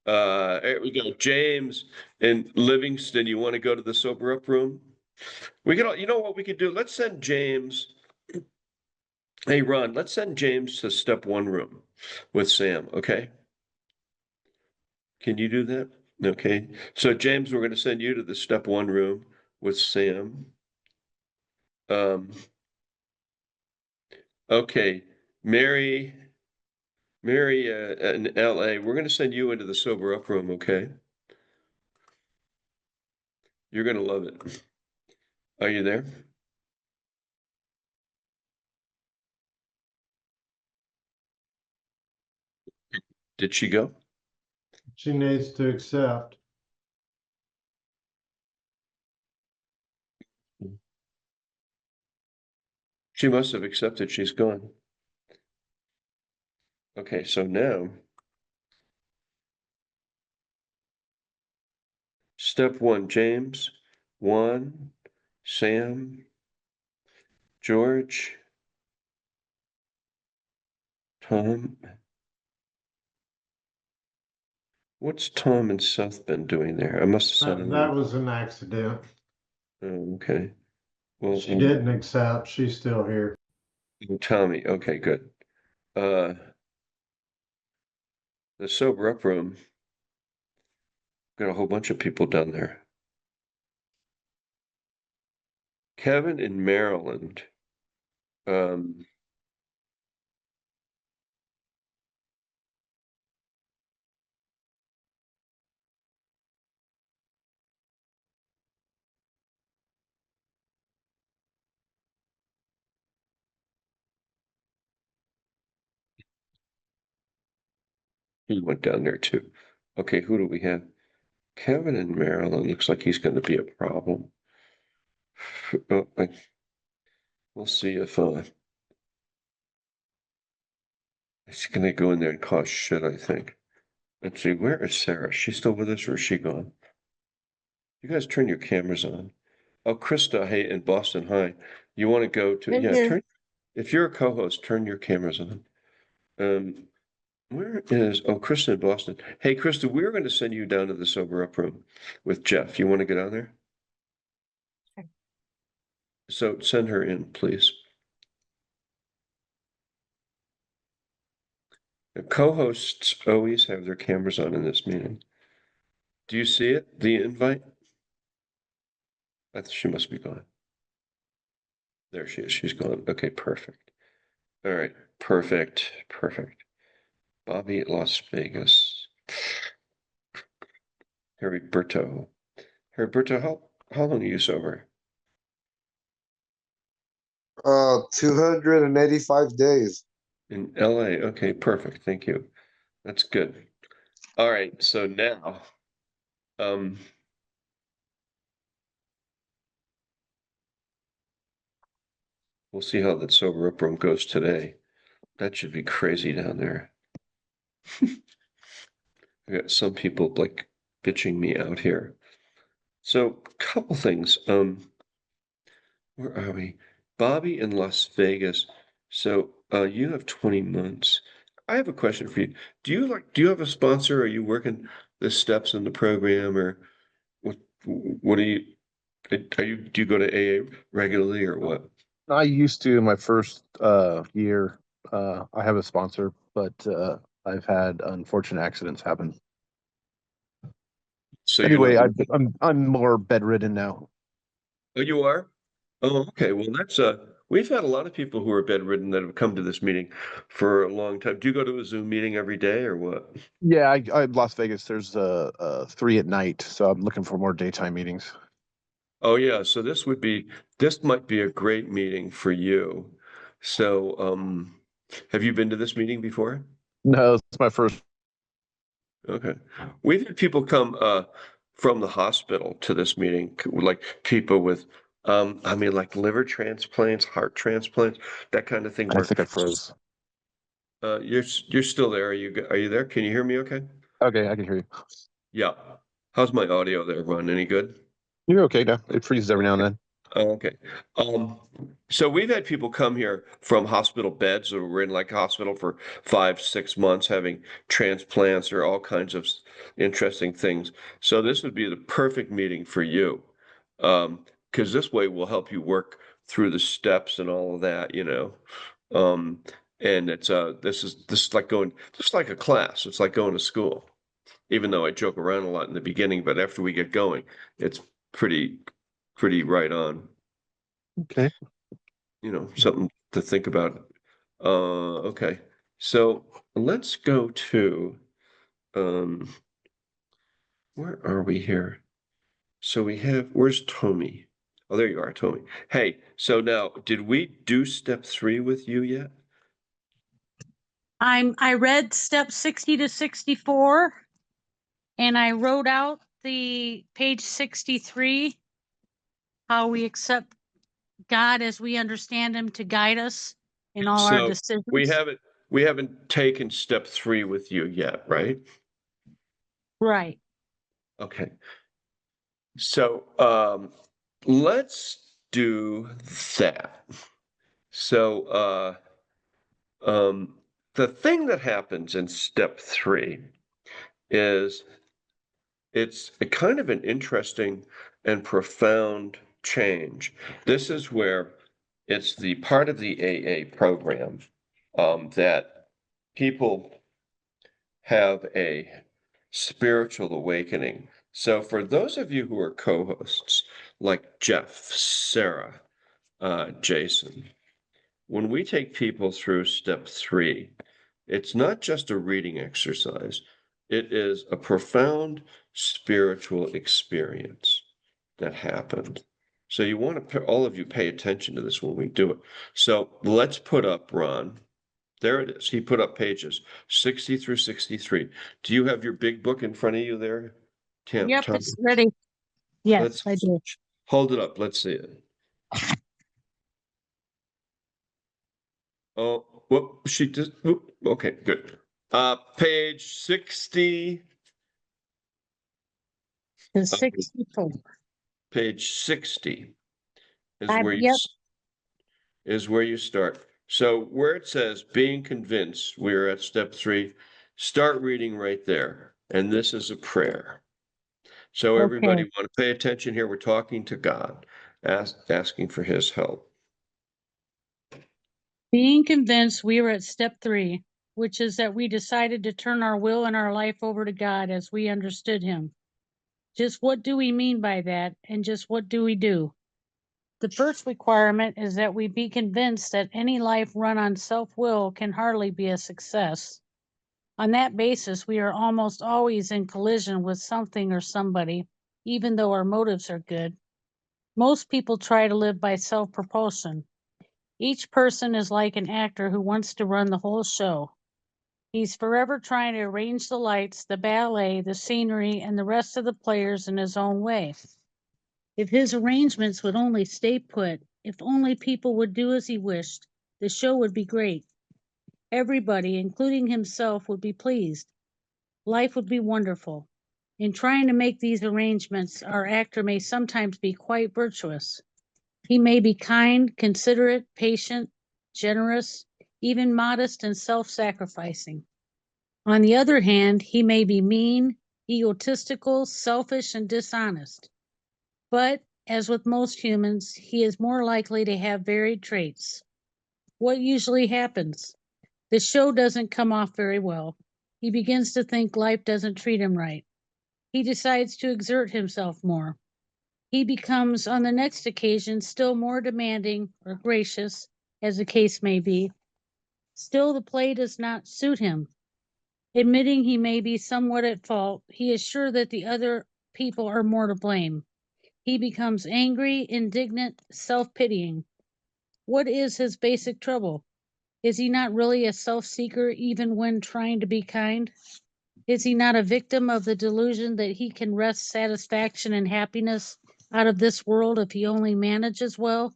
There we go. James in Livingston, you want to go to the sober up room? We can, you know what we could do? Let's send James. Hey, Ron, let's send James to step one room with Sam, okay? Can you do that? Okay. So, James, we're going to send you to the step one room with Sam. Okay. Mary in LA, we're going to send you into the sober up room, okay? You're going to love it. Are you there? Did she go? She needs to accept. She must have accepted she's gone. Okay, so now step one, James, Juan, Sam, George, Tom. What's Tom and Seth been doing there? I must have sent That was an accident. Oh, okay. Well, She didn't accept. She's still here. Tommy. Okay, good. The sober up room. Got a whole bunch of people down there. Kevin in Maryland. He went down there too. Okay, who do we have? Kevin in Maryland looks like he's going to be a problem. Oh, we'll see if it's going to go in there and cause shit, I think. Let's see, where is Sarah? She's still with us or is she gone? You guys turn your cameras on. Oh, Krista, hey, in Boston, hi. You want to go to, I'm yeah, here. turn, if you're a co-host, turn your cameras on. Where is, oh, Krista in Boston. Hey, Krista, we're going to send you down to the sober up room with Jeff. You want to get on there? Okay. So send her in, please. The co-hosts always have their cameras on in this meeting. Do you see it? The invite? She must be gone. There she is. She's gone. Okay, perfect. All right, perfect, perfect. Bobby at Las Vegas. Heriberto. Heriberto, how long are you sober? 285 days. In LA. Okay, perfect. Thank you. That's good. All right, so now, we'll see how that sober up room goes today. That should be crazy down there. I got some people like bitching me out here. So, couple things. Where are we? Bobby in Las Vegas. So, you have 20 months. I have a question for you. Do you have a sponsor? Are you working the steps in the program or what do do you go to AA regularly or what? I used to in my first year. I have a sponsor, but I've had unfortunate accidents happen. So anyway, I'm more bedridden now. Oh, you are? Oh, okay. Well, that's we've had a lot of people who are bedridden that have come to this meeting for a long time. Do you go to a Zoom meeting every day or what? Yeah, I Las Vegas. There's 3 at night, so I'm looking for more daytime meetings. Oh yeah, so this might be a great meeting for you. So, have you been to this meeting before? No, it's my first. Okay. We've had people come from the hospital to this meeting, like people with I mean like liver transplants, heart transplants, that kind of thing I where think I froze. you're still there. Are you there? Can you hear me okay? Okay, I can hear you. Yeah. How's my audio there, Ron? Any good? You're okay now. It freezes every now and then. Okay. So we've had people come here from hospital beds or were in like hospital for 5, 6 months having transplants or all kinds of interesting things. So this would be the perfect meeting for you. Because this way will help you work through the steps and all of that, you know. And it's this is like going just like a class. It's like going to school. Even though I joke around a lot in the beginning, but after we get going, it's pretty right on. Okay. You know, something to think about. Okay. So let's go to where are we here? So where's Tommy? Oh, there you are, Tommy. Hey, so now did we do step 3 with you yet? I read step 60 to 64 and I wrote out the page 63, how we accept God as we understand him to guide us in all our So decisions. we haven't taken step 3 with you yet, right? Right. Okay. So let's do that. So the thing that happens in step 3 is it's a kind of an interesting and profound change. This is where it's the part of the AA program that people have a spiritual awakening. So for those of you who are co-hosts, like Jeff, Sarah, Jason, when we take people through step 3, it's not just a reading exercise. It is a profound spiritual experience that happened. So you want to, all of you pay attention to this when we do it. So let's put up, Ron. There it is. He put up pages 60 through 63. Do you have your big book in front of you there? Yep, Tom? it's ready. Yes, Let's I do. hold it up. Let's see it. Oh, whoop, she just, whoop, okay, good. Page 60. The 64. Page 60 is I, where you yep, is where you start. So where it says being convinced, we're at step 3. Start reading right there. And this is a prayer. So everybody okay. want to pay attention here. We're talking to God, asking for his help. Being convinced, we were at step 3, which is that we decided to turn our will and our life over to God as we understood him. Just what do we mean by that, and just what do we do? The first requirement is that we be convinced that any life run on self-will can hardly be a success. On that basis, we are almost always in collision with something or somebody, even though our motives are good. Most people try to live by self-propulsion. Each person is like an actor who wants to run the whole show. He's forever trying to arrange the lights, the ballet, the scenery, and the rest of the players in his own way. If his arrangements would only stay put, if only people would do as he wished, the show would be great. Everybody, including himself, would be pleased. Life would be wonderful. In trying to make these arrangements, our actor may sometimes be quite virtuous. He may be kind, considerate, patient, generous, even modest and self-sacrificing. On the other hand, he may be mean, egotistical, selfish, and dishonest. But, as with most humans, he is more likely to have varied traits. What usually happens? The show doesn't come off very well. He begins to think life doesn't treat him right. He decides to exert himself more. He becomes, on the next occasion, still more demanding or gracious, as the case may be. Still, the play does not suit him. Admitting he may be somewhat at fault, he is sure that the other people are more to blame. He becomes angry, indignant, self-pitying. What is his basic trouble? Is he not really a self-seeker even when trying to be kind? Is he not a victim of the delusion that he can wrest satisfaction and happiness out of this world if he only manages well?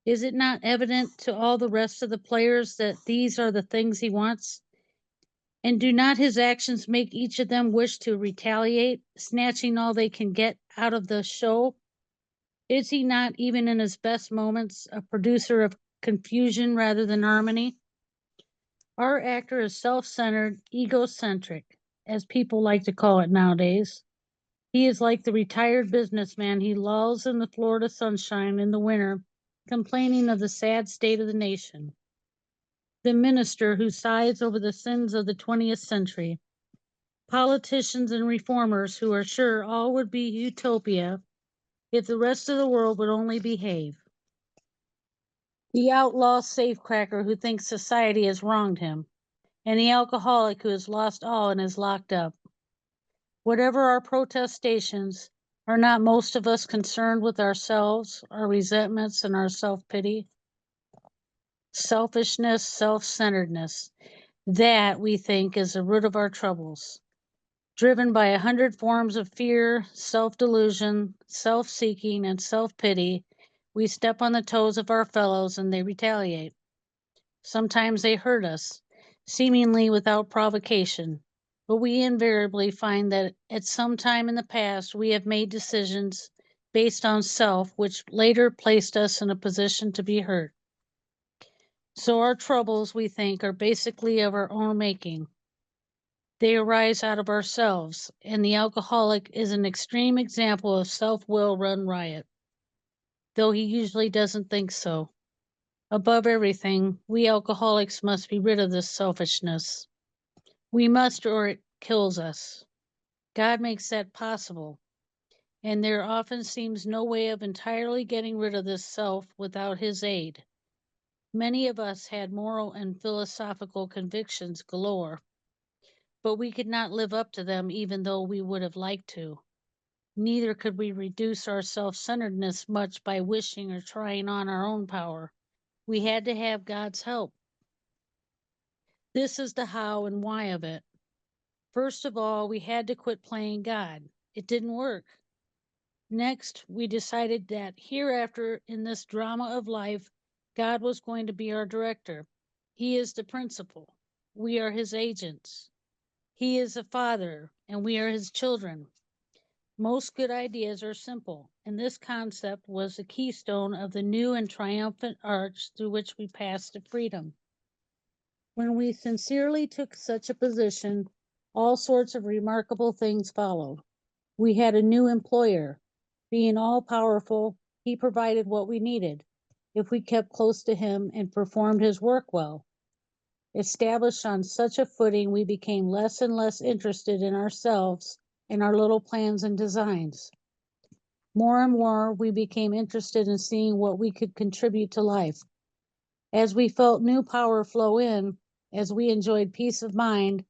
Is it not evident to all the rest of the players that these are the things he wants? And do not his actions make each of them wish to retaliate, snatching all they can get out of the show? Is he not, even in his best moments, a producer of confusion rather than harmony? Our actor is self-centered, egocentric, as people like to call it nowadays. He is like the retired businessman he lolls in the Florida sunshine in the winter, complaining of the sad state of the nation. The minister who sighs over the sins of the 20th century. Politicians and reformers who are sure all would be utopia if the rest of the world would only behave. The outlaw safecracker who thinks society has wronged him, and the alcoholic who has lost all and is locked up. Whatever our protestations, are not most of us concerned with ourselves, our resentments, and our self-pity? Selfishness, self-centeredness, that, we think, is the root of our troubles. Driven by 100 forms of fear, self-delusion, self-seeking, and self-pity, we step on the toes of our fellows and they retaliate. Sometimes they hurt us, seemingly without provocation, but we invariably find that at some time in the past we have made decisions based on self, which later placed us in a position to be hurt. So our troubles, we think, are basically of our own making. They arise out of ourselves, and the alcoholic is an extreme example of self-will run riot, though he usually doesn't think so. Above everything, we alcoholics must be rid of this selfishness. We must, or it kills us. God makes that possible. And there often seems no way of entirely getting rid of this self without his aid. Many of us had moral and philosophical convictions galore, but we could not live up to them even though we would have liked to. Neither could we reduce our self-centeredness much by wishing or trying on our own power. We had to have God's help. This is the how and why of it. First of all, we had to quit playing God. It didn't work. Next, we decided that hereafter in this drama of life, God was going to be our director. He is the principal. We are his agents. He is a father, and we are his children. Most good ideas are simple, and this concept was the keystone of the new and triumphant arch through which we pass to freedom. When we sincerely took such a position, all sorts of remarkable things followed. We had a new employer. Being all powerful, he provided what we needed if we kept close to him and performed his work well. Established on such a footing, we became less and less interested in ourselves and our little plans and designs. More and more, we became interested in seeing what we could contribute to life. As we felt new power flow in, as we enjoyed peace of mind,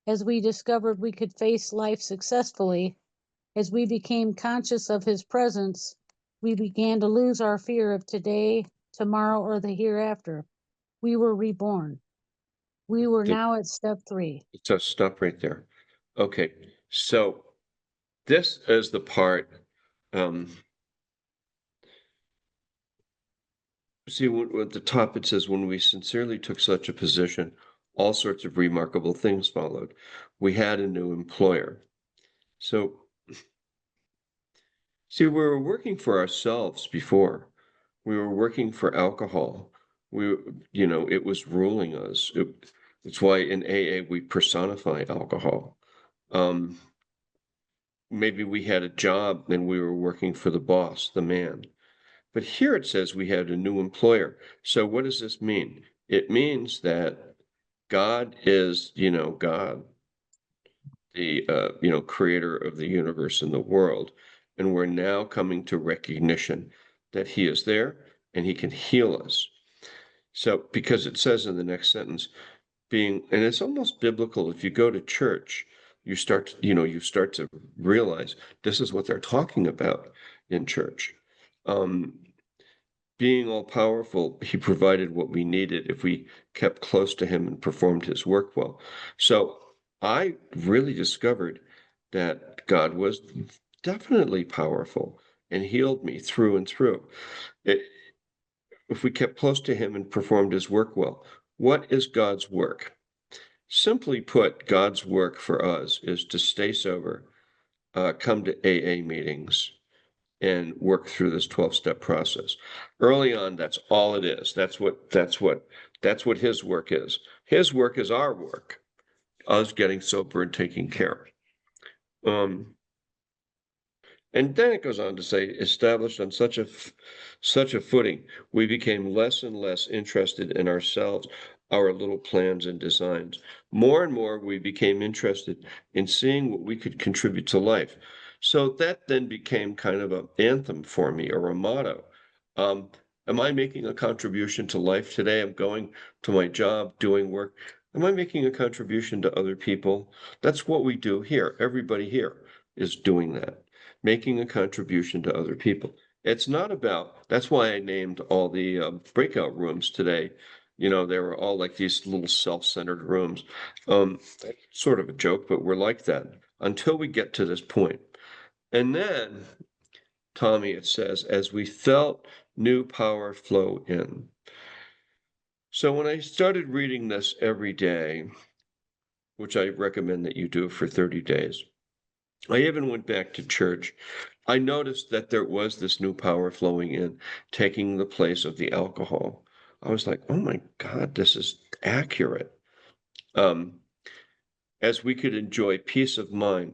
as we discovered we could face life successfully, as we became conscious of his presence, we began to lose our fear of today, tomorrow, or the hereafter. We were reborn. We were now at step 3. So stop right there. Okay, so this is the part, see, at the top it says, when we sincerely took such a position, all sorts of remarkable things followed. We had a new employer. So, see, we were working for ourselves before. We were working for alcohol. It was ruling us. It's why in AA we personify alcohol. Maybe we had a job and we were working for the boss, the man. But here it says we had a new employer. So what does this mean? It means that God is, God, the, creator of the universe and the world. And we're now coming to recognition that he is there and he can heal us. So, because it says in the next sentence, and it's almost biblical. If you go to church, you start to realize this is what they're talking about in church. Being all powerful, he provided what we needed if we kept close to him and performed his work well. So I really discovered that God was definitely powerful and healed me through and through. If we kept close to him and performed his work well. What is God's work? Simply put, God's work for us is to stay sober, come to AA meetings, and work through this 12-step process. Early on, that's all it is. That's what his work is. His work is our work, us getting sober and taking care. And then it goes on to say, established on such a footing, we became less and less interested in ourselves, our little plans and designs. More and more, we became interested in seeing what we could contribute to life. So that then became kind of an anthem for me, or a motto. Am I making a contribution to life today? I'm going to my job, doing work. Am I making a contribution to other people? That's what we do here. Everybody here is doing that, making a contribution to other people. It's not about, that's why I named all the breakout rooms today. They were all like these little self-centered rooms. Sort of a joke, but we're like that until we get to this point. And then, Tommy, it says, as we felt new power flow in. So when I started reading this every day, which I recommend that you do for 30 days, I even went back to church. I noticed that there was this new power flowing in, taking the place of the alcohol. I was like, oh my God, this is accurate. As we could enjoy peace of mind,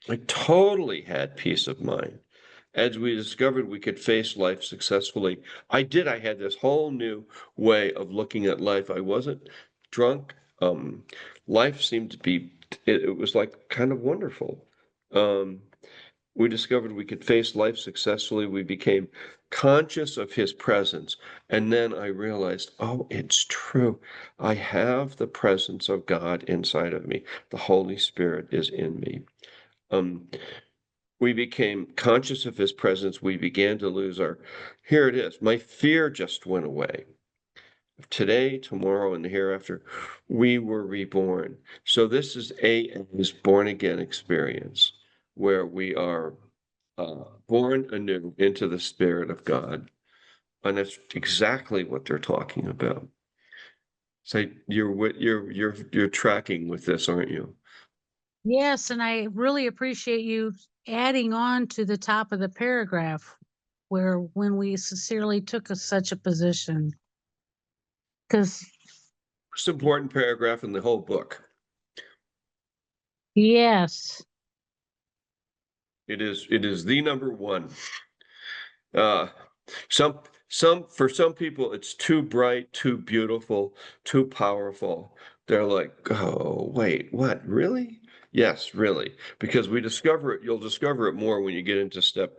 I totally had peace of mind. As we discovered we could face life successfully, I had this whole new way of looking at life. I wasn't drunk. Life seemed to be, it was like kind of wonderful. We discovered we could face life successfully. We became conscious of his presence. And then I realized, oh, it's true. I have the presence of God inside of me. The Holy Spirit is in me. We became conscious of his presence. We began to lose here it is. My fear just went away. Today, tomorrow, and the hereafter, we were reborn. So this is AA's born again experience, where we are born anew into the Spirit of God. And that's exactly what they're talking about. So you're tracking with this, aren't you? Yes, and I really appreciate you adding on to the top of the paragraph where when we sincerely took such a position. Because Most important paragraph in the whole book. yes. It is the number one. For some people it's too bright, too beautiful, too powerful. They're like, oh wait, what, really? Yes, really, because you'll discover it more when you get into step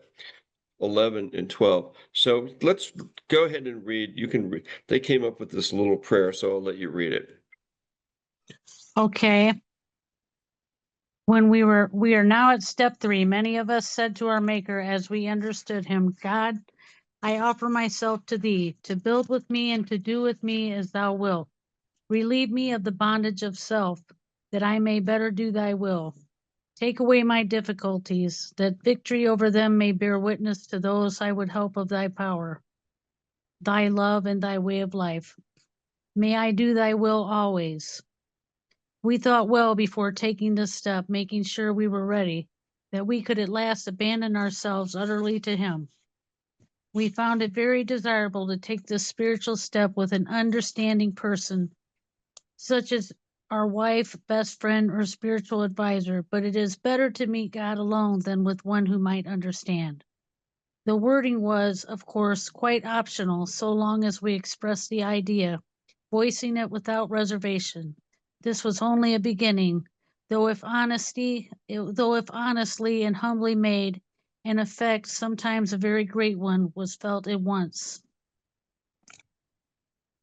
11 and 12. So let's go ahead and read. You can read. They came up with this little prayer, so I'll let you read it. Okay. We are now at step 3. Many of us said to our Maker as we understood him, God, I offer myself to thee, to build with me and to do with me as thou wilt. Relieve me of the bondage of self, that I may better do thy will. Take away my difficulties, that victory over them may bear witness to those I would help of thy power, thy love, and thy way of life. May I do thy will always. We thought well before taking this step, making sure we were ready, that we could at last abandon ourselves utterly to him. We found it very desirable to take this spiritual step with an understanding person, such as our wife, best friend, or spiritual advisor, but it is better to meet God alone than with one who might understand. The wording was, of course, quite optional so long as we expressed the idea, voicing it without reservation. This was only a beginning, though if honestly and humbly made, an effect, sometimes a very great one, was felt at once.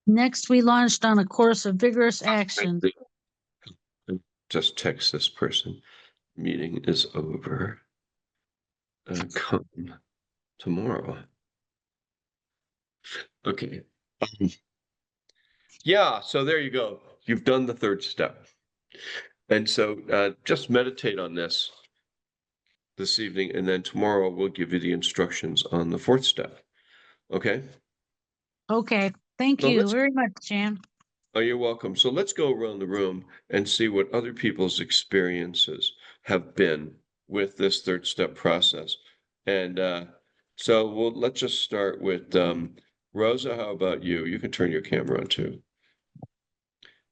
Next, we launched on a course of vigorous action. Just text this person. Meeting is over. Come tomorrow. Okay. Yeah, so there you go. You've done the third step. And so just meditate on this evening, and then tomorrow we'll give you the instructions on the fourth step. Okay? Okay, thank So you very much, Jan. Oh, you're welcome. So let's go around the room and see what other people's experiences have been with this third step process. And so let's just start with Rosa. How about you? You can turn your camera on too.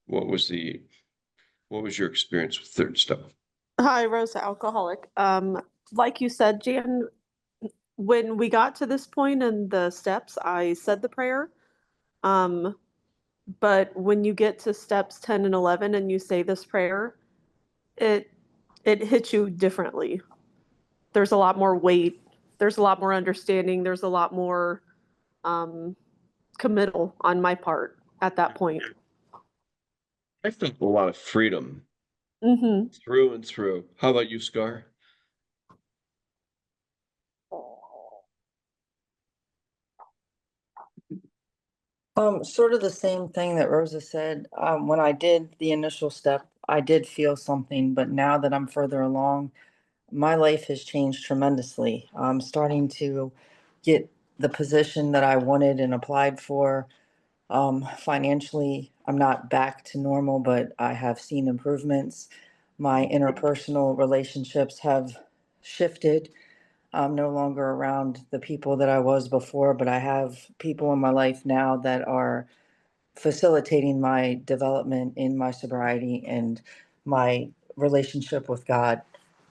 What was your experience with third step? Hi, Rosa, alcoholic. Like you said, Jan, when we got to this point in the steps, I said the prayer. But when you get to steps 10 and 11 and you say this prayer, it hits you differently. There's a lot more weight. There's a lot more understanding. There's a lot more committal on my part at that point. I felt a lot of freedom through and through. How about you, Scar? Sort of the same thing that Rosa said. When I did the initial step, I did feel something, but now that I'm further along, my life has changed tremendously. I'm starting to get the position that I wanted and applied for. Financially, I'm not back to normal, but I have seen improvements. My interpersonal relationships have shifted. I'm no longer around the people that I was before, but I have people in my life now that are facilitating my development in my sobriety and my relationship with God.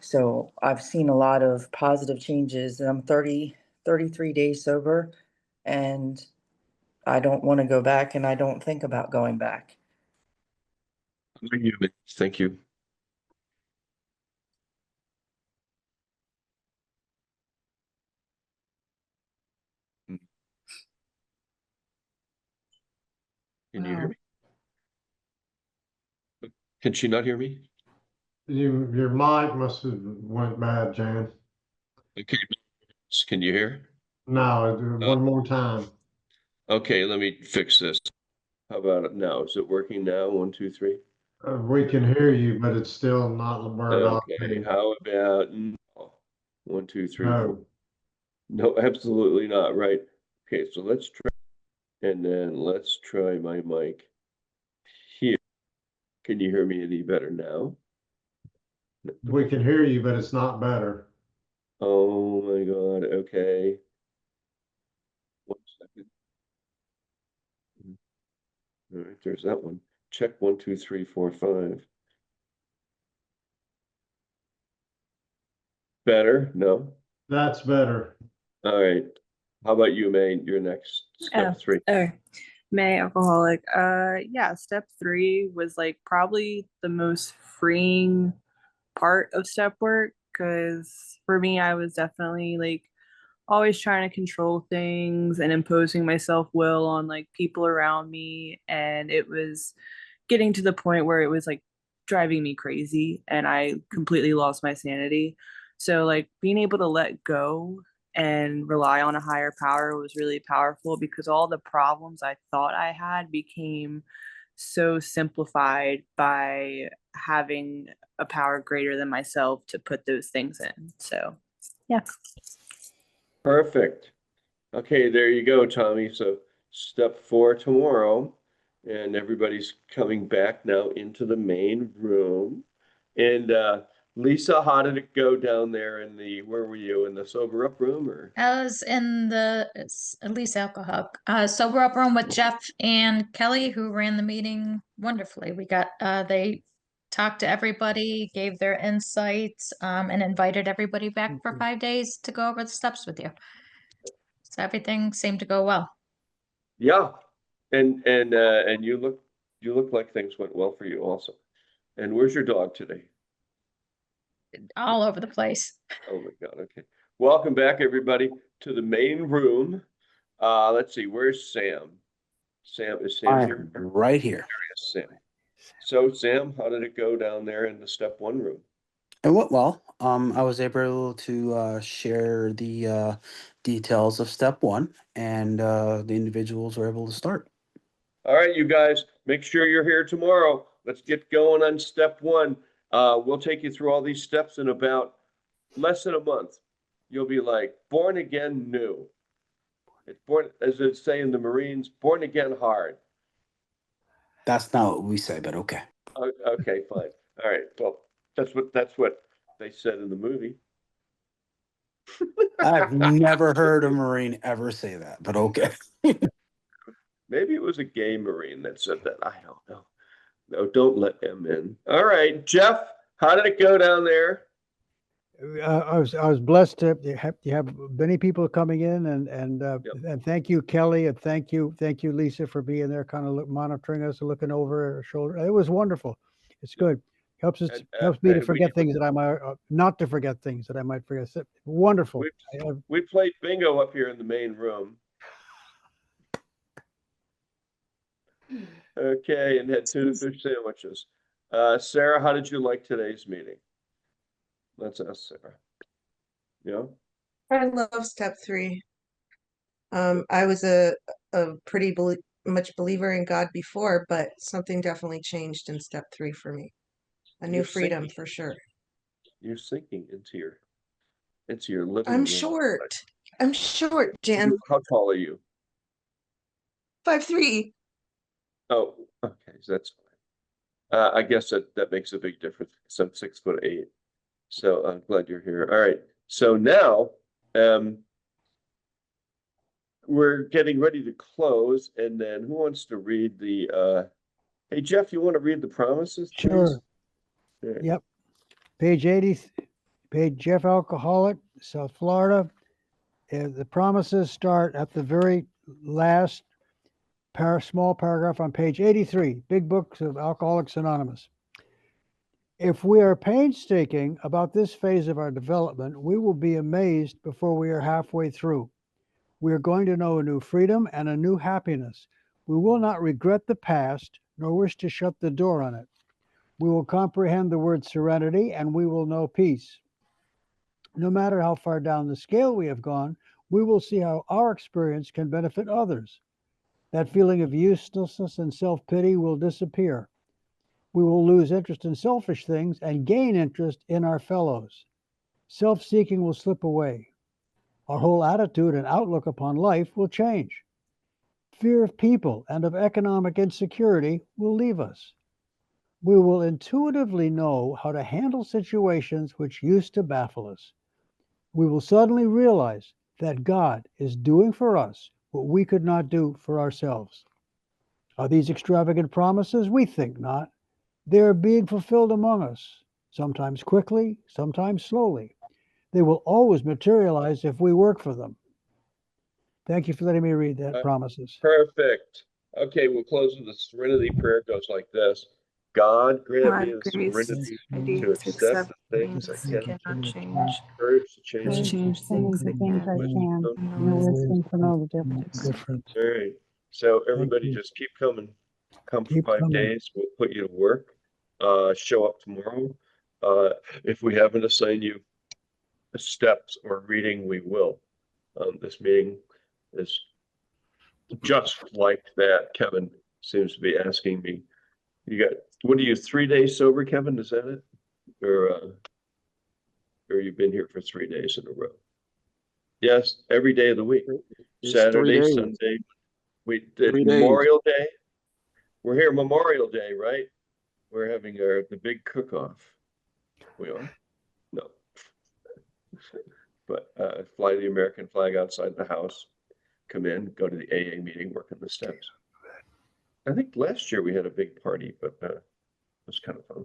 So I've seen a lot of positive changes. I'm 33 days sober, and I don't want to go back, and I don't think about going back. Thank you. Can you hear me? Can she not hear me? Your mic must have went bad, Jan. Okay, can you hear? No, one more time. Okay, let me fix this. How about it now? Is it working now? 1, 2, 3. We can hear you, but it's still not where it ought to Okay, be. how about no? 1, 2, 3, 4. No. No, absolutely not. Right. Okay, so let's try, and then let's try my mic here. Can you hear me any better now? We can hear you, but it's not better. Oh my God. Okay. 1 second. All right, there's that one. Check 1, 2, 3, 4, 5. Better? No. That's better. All right. How about you, May? You're next. Step 3. Okay. May alcoholic. Yeah, step 3 was like probably the most freeing part of step work because for me, I was definitely like always trying to control things and imposing my self-will on like people around me, and it was getting to the point where it was like driving me crazy and I completely lost my sanity. So like being able to let go and rely on a higher power was really powerful because all the problems I thought I had became so simplified by having a power greater than myself to put those things in. So, yeah. Perfect. Okay, there you go, Tommy. So step 4 tomorrow, and everybody's coming back now into the main room. And Lisa, how did it go down there in the, where were you, in the sober up room or? I was in the at least alcohol sober up room with Jeff and Kelly, who ran the meeting wonderfully. We got they talked to everybody, gave their insights, and invited everybody back for 5 days to go over the steps with you. So everything seemed to go well. Yeah. And you look like things went well for you also. And where's your dog today? All over the place. Oh my God. Okay. Welcome back, everybody, to the main room. Let's see, where's Sam? Is Sam I here? am right here. There is Sam. So Sam, how did it go down there in the step 1 room? It went well. I was able to share the details of step 1, and the individuals were able to start. All right, you guys, make sure you're here tomorrow. Let's get going on step 1. We'll take you through all these steps in about less than a month. You'll be like born again new. It's born, as they say in the Marines, born again hard. That's not what we say, but okay. Okay, fine. All right. Well, that's what they said in the movie. I've never heard a Marine ever say that, but okay. Maybe it was a gay Marine that said that. I don't know. No, don't let him in. All right, Jeff, how did it go down there? I was blessed to have many people coming in, and thank you, Kelly, and thank you, Lisa, for being there, kind of monitoring us and looking over our shoulder. It was wonderful. It's good. Helps me to forget things that I might not to forget things that I might forget. Wonderful. We played bingo up here in the main room. Okay, and had tuna fish sandwiches. Sarah, how did you like today's meeting? Let's ask Sarah. Yeah. I love step 3. I was a pretty much believer in God before, but something definitely changed in step 3 for me. A new freedom for sure. You're sinking into your living I'm room. short. I'm short, Jan. How tall are you? 5'3". Oh, okay, so that's fine. I guess that makes a big difference. So I'm 6'8". So I'm glad you're here. All right. So now we're getting ready to close, and then who wants to read the hey Jeff, you want to read the promises, please? Sure. Yeah. Yep. Page 80, page Jeff Alcoholic, South Florida. The promises start at the very last small paragraph on page 83, Big Books of Alcoholics Anonymous. If we are painstaking about this phase of our development, we will be amazed before we are halfway through. We are going to know a new freedom and a new happiness. We will not regret the past, nor wish to shut the door on it. We will comprehend the word serenity, and we will know peace. No matter how far down the scale we have gone, we will see how our experience can benefit others. That feeling of uselessness and self-pity will disappear. We will lose interest in selfish things and gain interest in our fellows. Self-seeking will slip away. Our whole attitude and outlook upon life will change. Fear of people and of economic insecurity will leave us. We will intuitively know how to handle situations which used to baffle us. We will suddenly realize that God is doing for us what we could not do for ourselves. Are these extravagant promises? We think not. They are being fulfilled among us, sometimes quickly, sometimes slowly. They will always materialize if we work for them. Thank you for letting me read that promises. Perfect. Okay, we'll close with the serenity prayer. It goes like this. God grant me the serenity to accept the things I cannot change, courage to change Things I can, no wisdom to know the difference. All right. So everybody just keep coming. Come for 5 days. We'll put you to work. Show up tomorrow. If we haven't assigned you steps or reading, we will. This meeting is just like that. Kevin seems to be asking me. You got, what are you, 3 days sober, Kevin? Is that it? Or you've been here for 3 days in a row? Yes, every day of the week. It's Saturday, 3 days. Sunday. We did 3 days. Memorial Day. We're here Memorial Day, right? We're having the big cook-off. We are? No. But fly the American flag outside the house. Come in, go to the AA meeting, work on the steps. I think last year we had a big party, but it was kind of fun.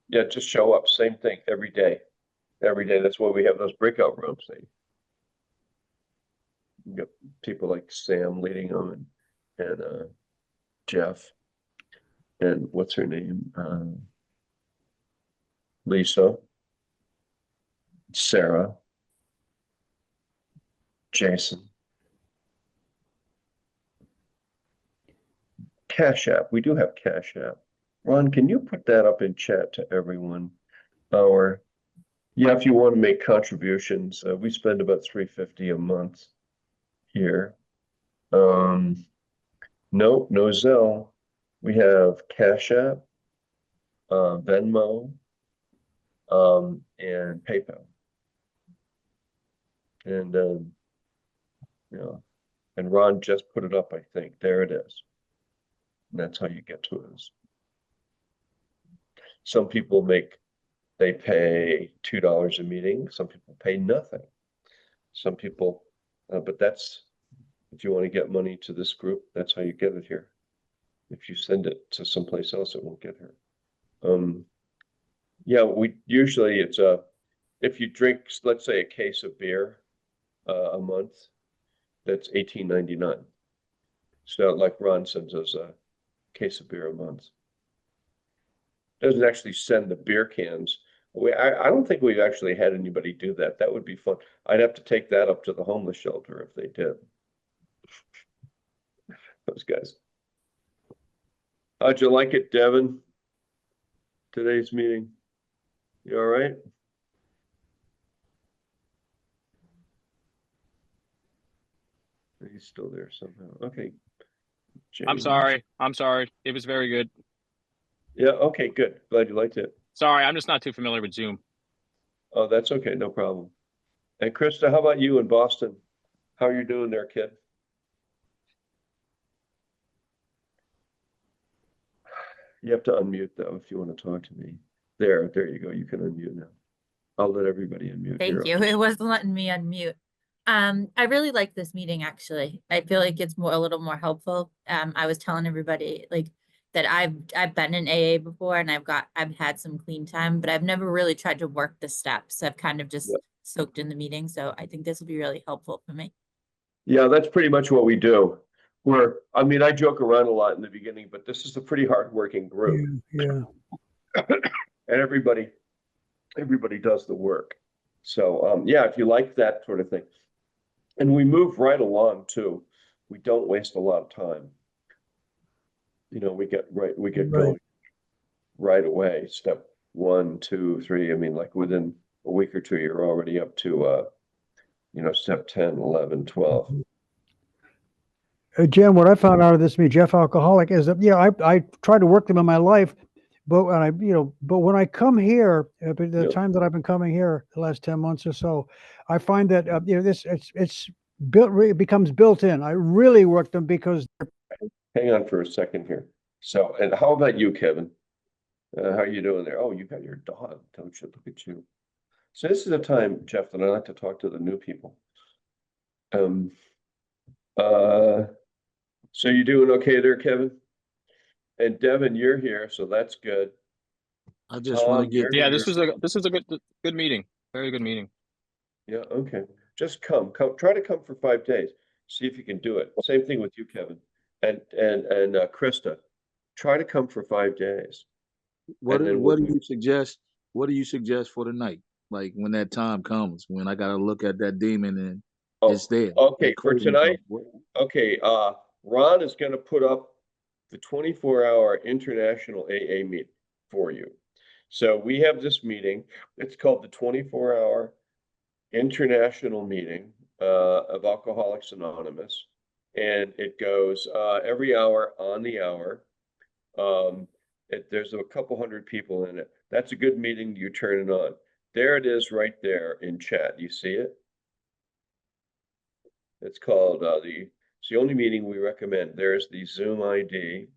Yeah, just show up. Same thing every day. Every day. That's why we have those breakout rooms. You got people like Sam leading them and Jeff and what's her name? Lisa, Sarah, Jason. Cash App. We do have Cash App. Ron, can you put that up in chat to everyone? Yeah, if you want to make contributions, we spend about $350 a month here. No Zelle. We have Cash App, Venmo, and PayPal. And and Ron just put it up, I think. There it is. And that's how you get to us. Some people they pay $2 a meeting. Some people pay nothing. Some people, but that's, if you want to get money to this group, that's how you get it here. If you send it to someplace else, it won't get here. Yeah, we usually if you drink, let's say, a case of beer a month, that's $18.99. It's not like Ron sends us a case of beer a month. Doesn't actually send the beer cans. I don't think we've actually had anybody do that. That would be fun. I'd have to take that up to the homeless shelter if they did. Those guys. How'd you like it, Devin? Today's meeting. You all right? He's still there somehow. Okay. I'm James. sorry. It was very good. Yeah, okay, good. Glad you liked it. Sorry, I'm just not too familiar with Zoom. Oh, that's okay, no problem. And Krista, how about you in Boston? How are you doing there, kid? You have to unmute though if you want to talk to me. There you go. You can unmute now. I'll let everybody unmute. Thank you. It wasn't letting me unmute. I really like this meeting actually. I feel like it's a little more helpful. I was telling everybody like that I've been in AA before and I've had some clean time, but I've never really tried to work the steps. I've kind of just soaked in the meeting. So I think this will be really helpful for me. Yeah, that's pretty much what we do. I mean, I joke around a lot in the beginning, but this is a pretty hardworking group. Yeah. And everybody does the work. So yeah, if you like that sort of thing. And we move right along too. We don't waste a lot of time. we get Right. going right away. Step 1, 2, 3. I mean, like within a week or two, you're already up to, step 10, 11, 12. Jen, what I found out of this, me, Jeff Alcoholic, is that, I try to work them in my life, but when I come here, the Yep. time that I've been coming here, the last 10 months or so, I find that, it's built, it becomes built in. I really work them because Hang on for a second here. So, and how about you, Kevin? How are you doing there? Oh, you got your dog, don't you? Look at you. So this is a time, Jeff, that I like to talk to the new people. So you doing okay there, Kevin? And Devin, you're here, so that's good. I just want to Tom, get you're Yeah, here. this is a good meeting. Very good meeting. Yeah, okay. Just come, try to come for 5 days. See if you can do it. Same thing with you, Kevin. And Krista, try to come for 5 days. what And then what do you suggest? What do you suggest for the night? Like when that time comes, when I gotta look at that demon and it's there. Okay, that for craving tonight, comes. okay, Ron is gonna put up the 24-hour international AA meeting for you. So we have this meeting, it's called the 24-hour international meeting of Alcoholics Anonymous. And it goes every hour on the hour. There's a couple hundred people in it. That's a good meeting. You turn it on. There it is right there in chat. You see it? It's called it's the only meeting we recommend. There's the Zoom ID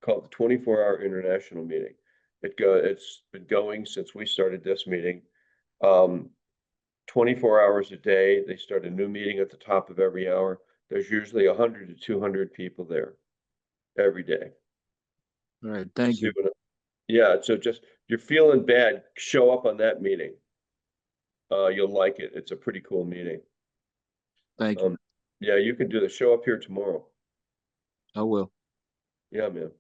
called the 24-hour international meeting. It's been going since we started this meeting. 24 hours a day. They start a new meeting at the top of every hour. There's usually 100 to 200 people there every day. All right, thank you. Yeah, so just you're feeling bad, show up on that meeting. You'll like it. It's a pretty cool meeting. Thank you. Yeah, you can do the show up here tomorrow. I will. Yeah, man.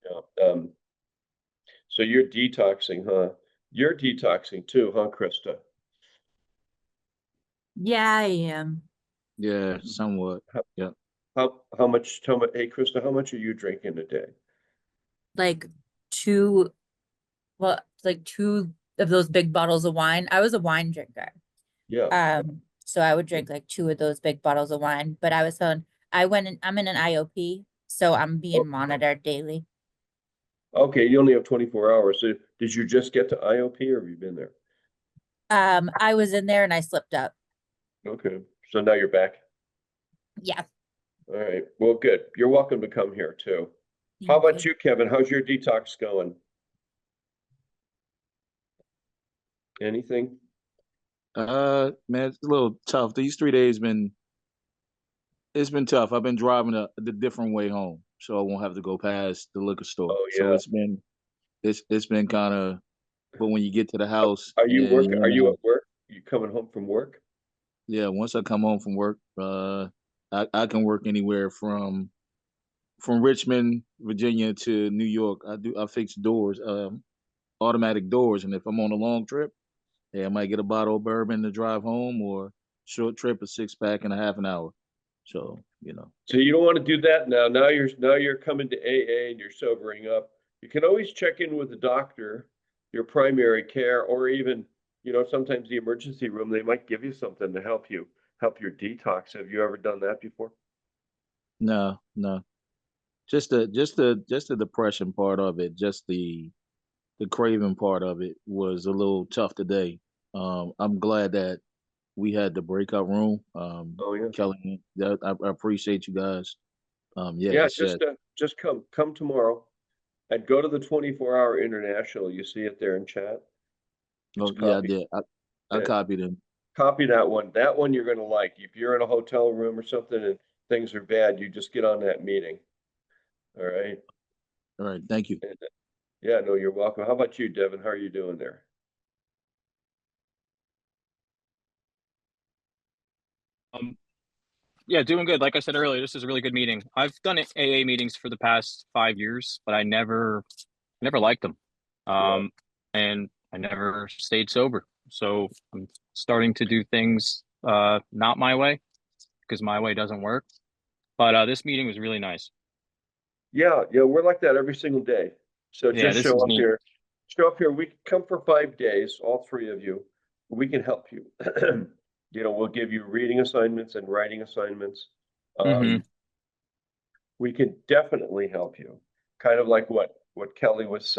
Yeah. So you're detoxing, huh? You're detoxing too, huh, Krista? Yeah, I am. Yeah, somewhat. Yeah. How much? Hey, Krista, how much are you drinking a day? Like two of those big bottles of wine. I was a wine drinker. Yeah. So I would drink like 2 of those big bottles of wine, but I'm in an IOP, so I'm being monitored daily. Okay, you only have 24 hours. So did you just get to IOP or have you been there? I was in there and I slipped up. Okay, so now you're back. Yeah. All right, well, good. You're welcome to come here too. How about you, Kevin? How's your detox going? Anything? Man, it's a little tough. These 3 days it's been tough. I've been driving the different way home, so I won't have to go past the liquor store. Oh, So yeah. it's been kind of. But when you get to the house, Are you yeah, working? Are you at work? You coming home from work? Yeah, once I come home from work, I can work anywhere from Richmond, Virginia to New York. I fix doors, automatic doors, and if I'm on a long trip, I might get a bottle of bourbon to drive home, or short trip, a 6-pack in a half an hour. So So you don't want to do that now. Now you're coming to AA and you're sobering up. You can always check in with the doctor, your primary care, or even, sometimes the emergency room, they might give you something to help your detox. Have you ever done that before? no, just the depression part of it, just the craving part of it was a little tough today. I'm glad that we had the breakout room. Oh, yeah. Kelly, I appreciate you guys. Yeah, It's just come tomorrow and go to the 24-hour international. You see it there in chat. I did. I copied him. Copy that one. That one you're going to like. If you're in a hotel room or something and things are bad, you just get on that meeting. All right. All right. Thank you. Yeah, no, you're welcome. How about you, Devin? How are you doing there? Yeah, doing good. Like I said earlier, this is a really good meeting. I've done AA meetings for the past 5 years, but I never liked them. And I never stayed sober. So I'm starting to do things not my way, because my way doesn't work. But this meeting was really nice. Yeah, we're like that every single day. So Yeah, just this show is up neat. here. Show up here. We can come for 5 days, all 3 of you. We can help you. We'll give you reading assignments and writing assignments. We can definitely help you. Kind of like what Kelly was saying.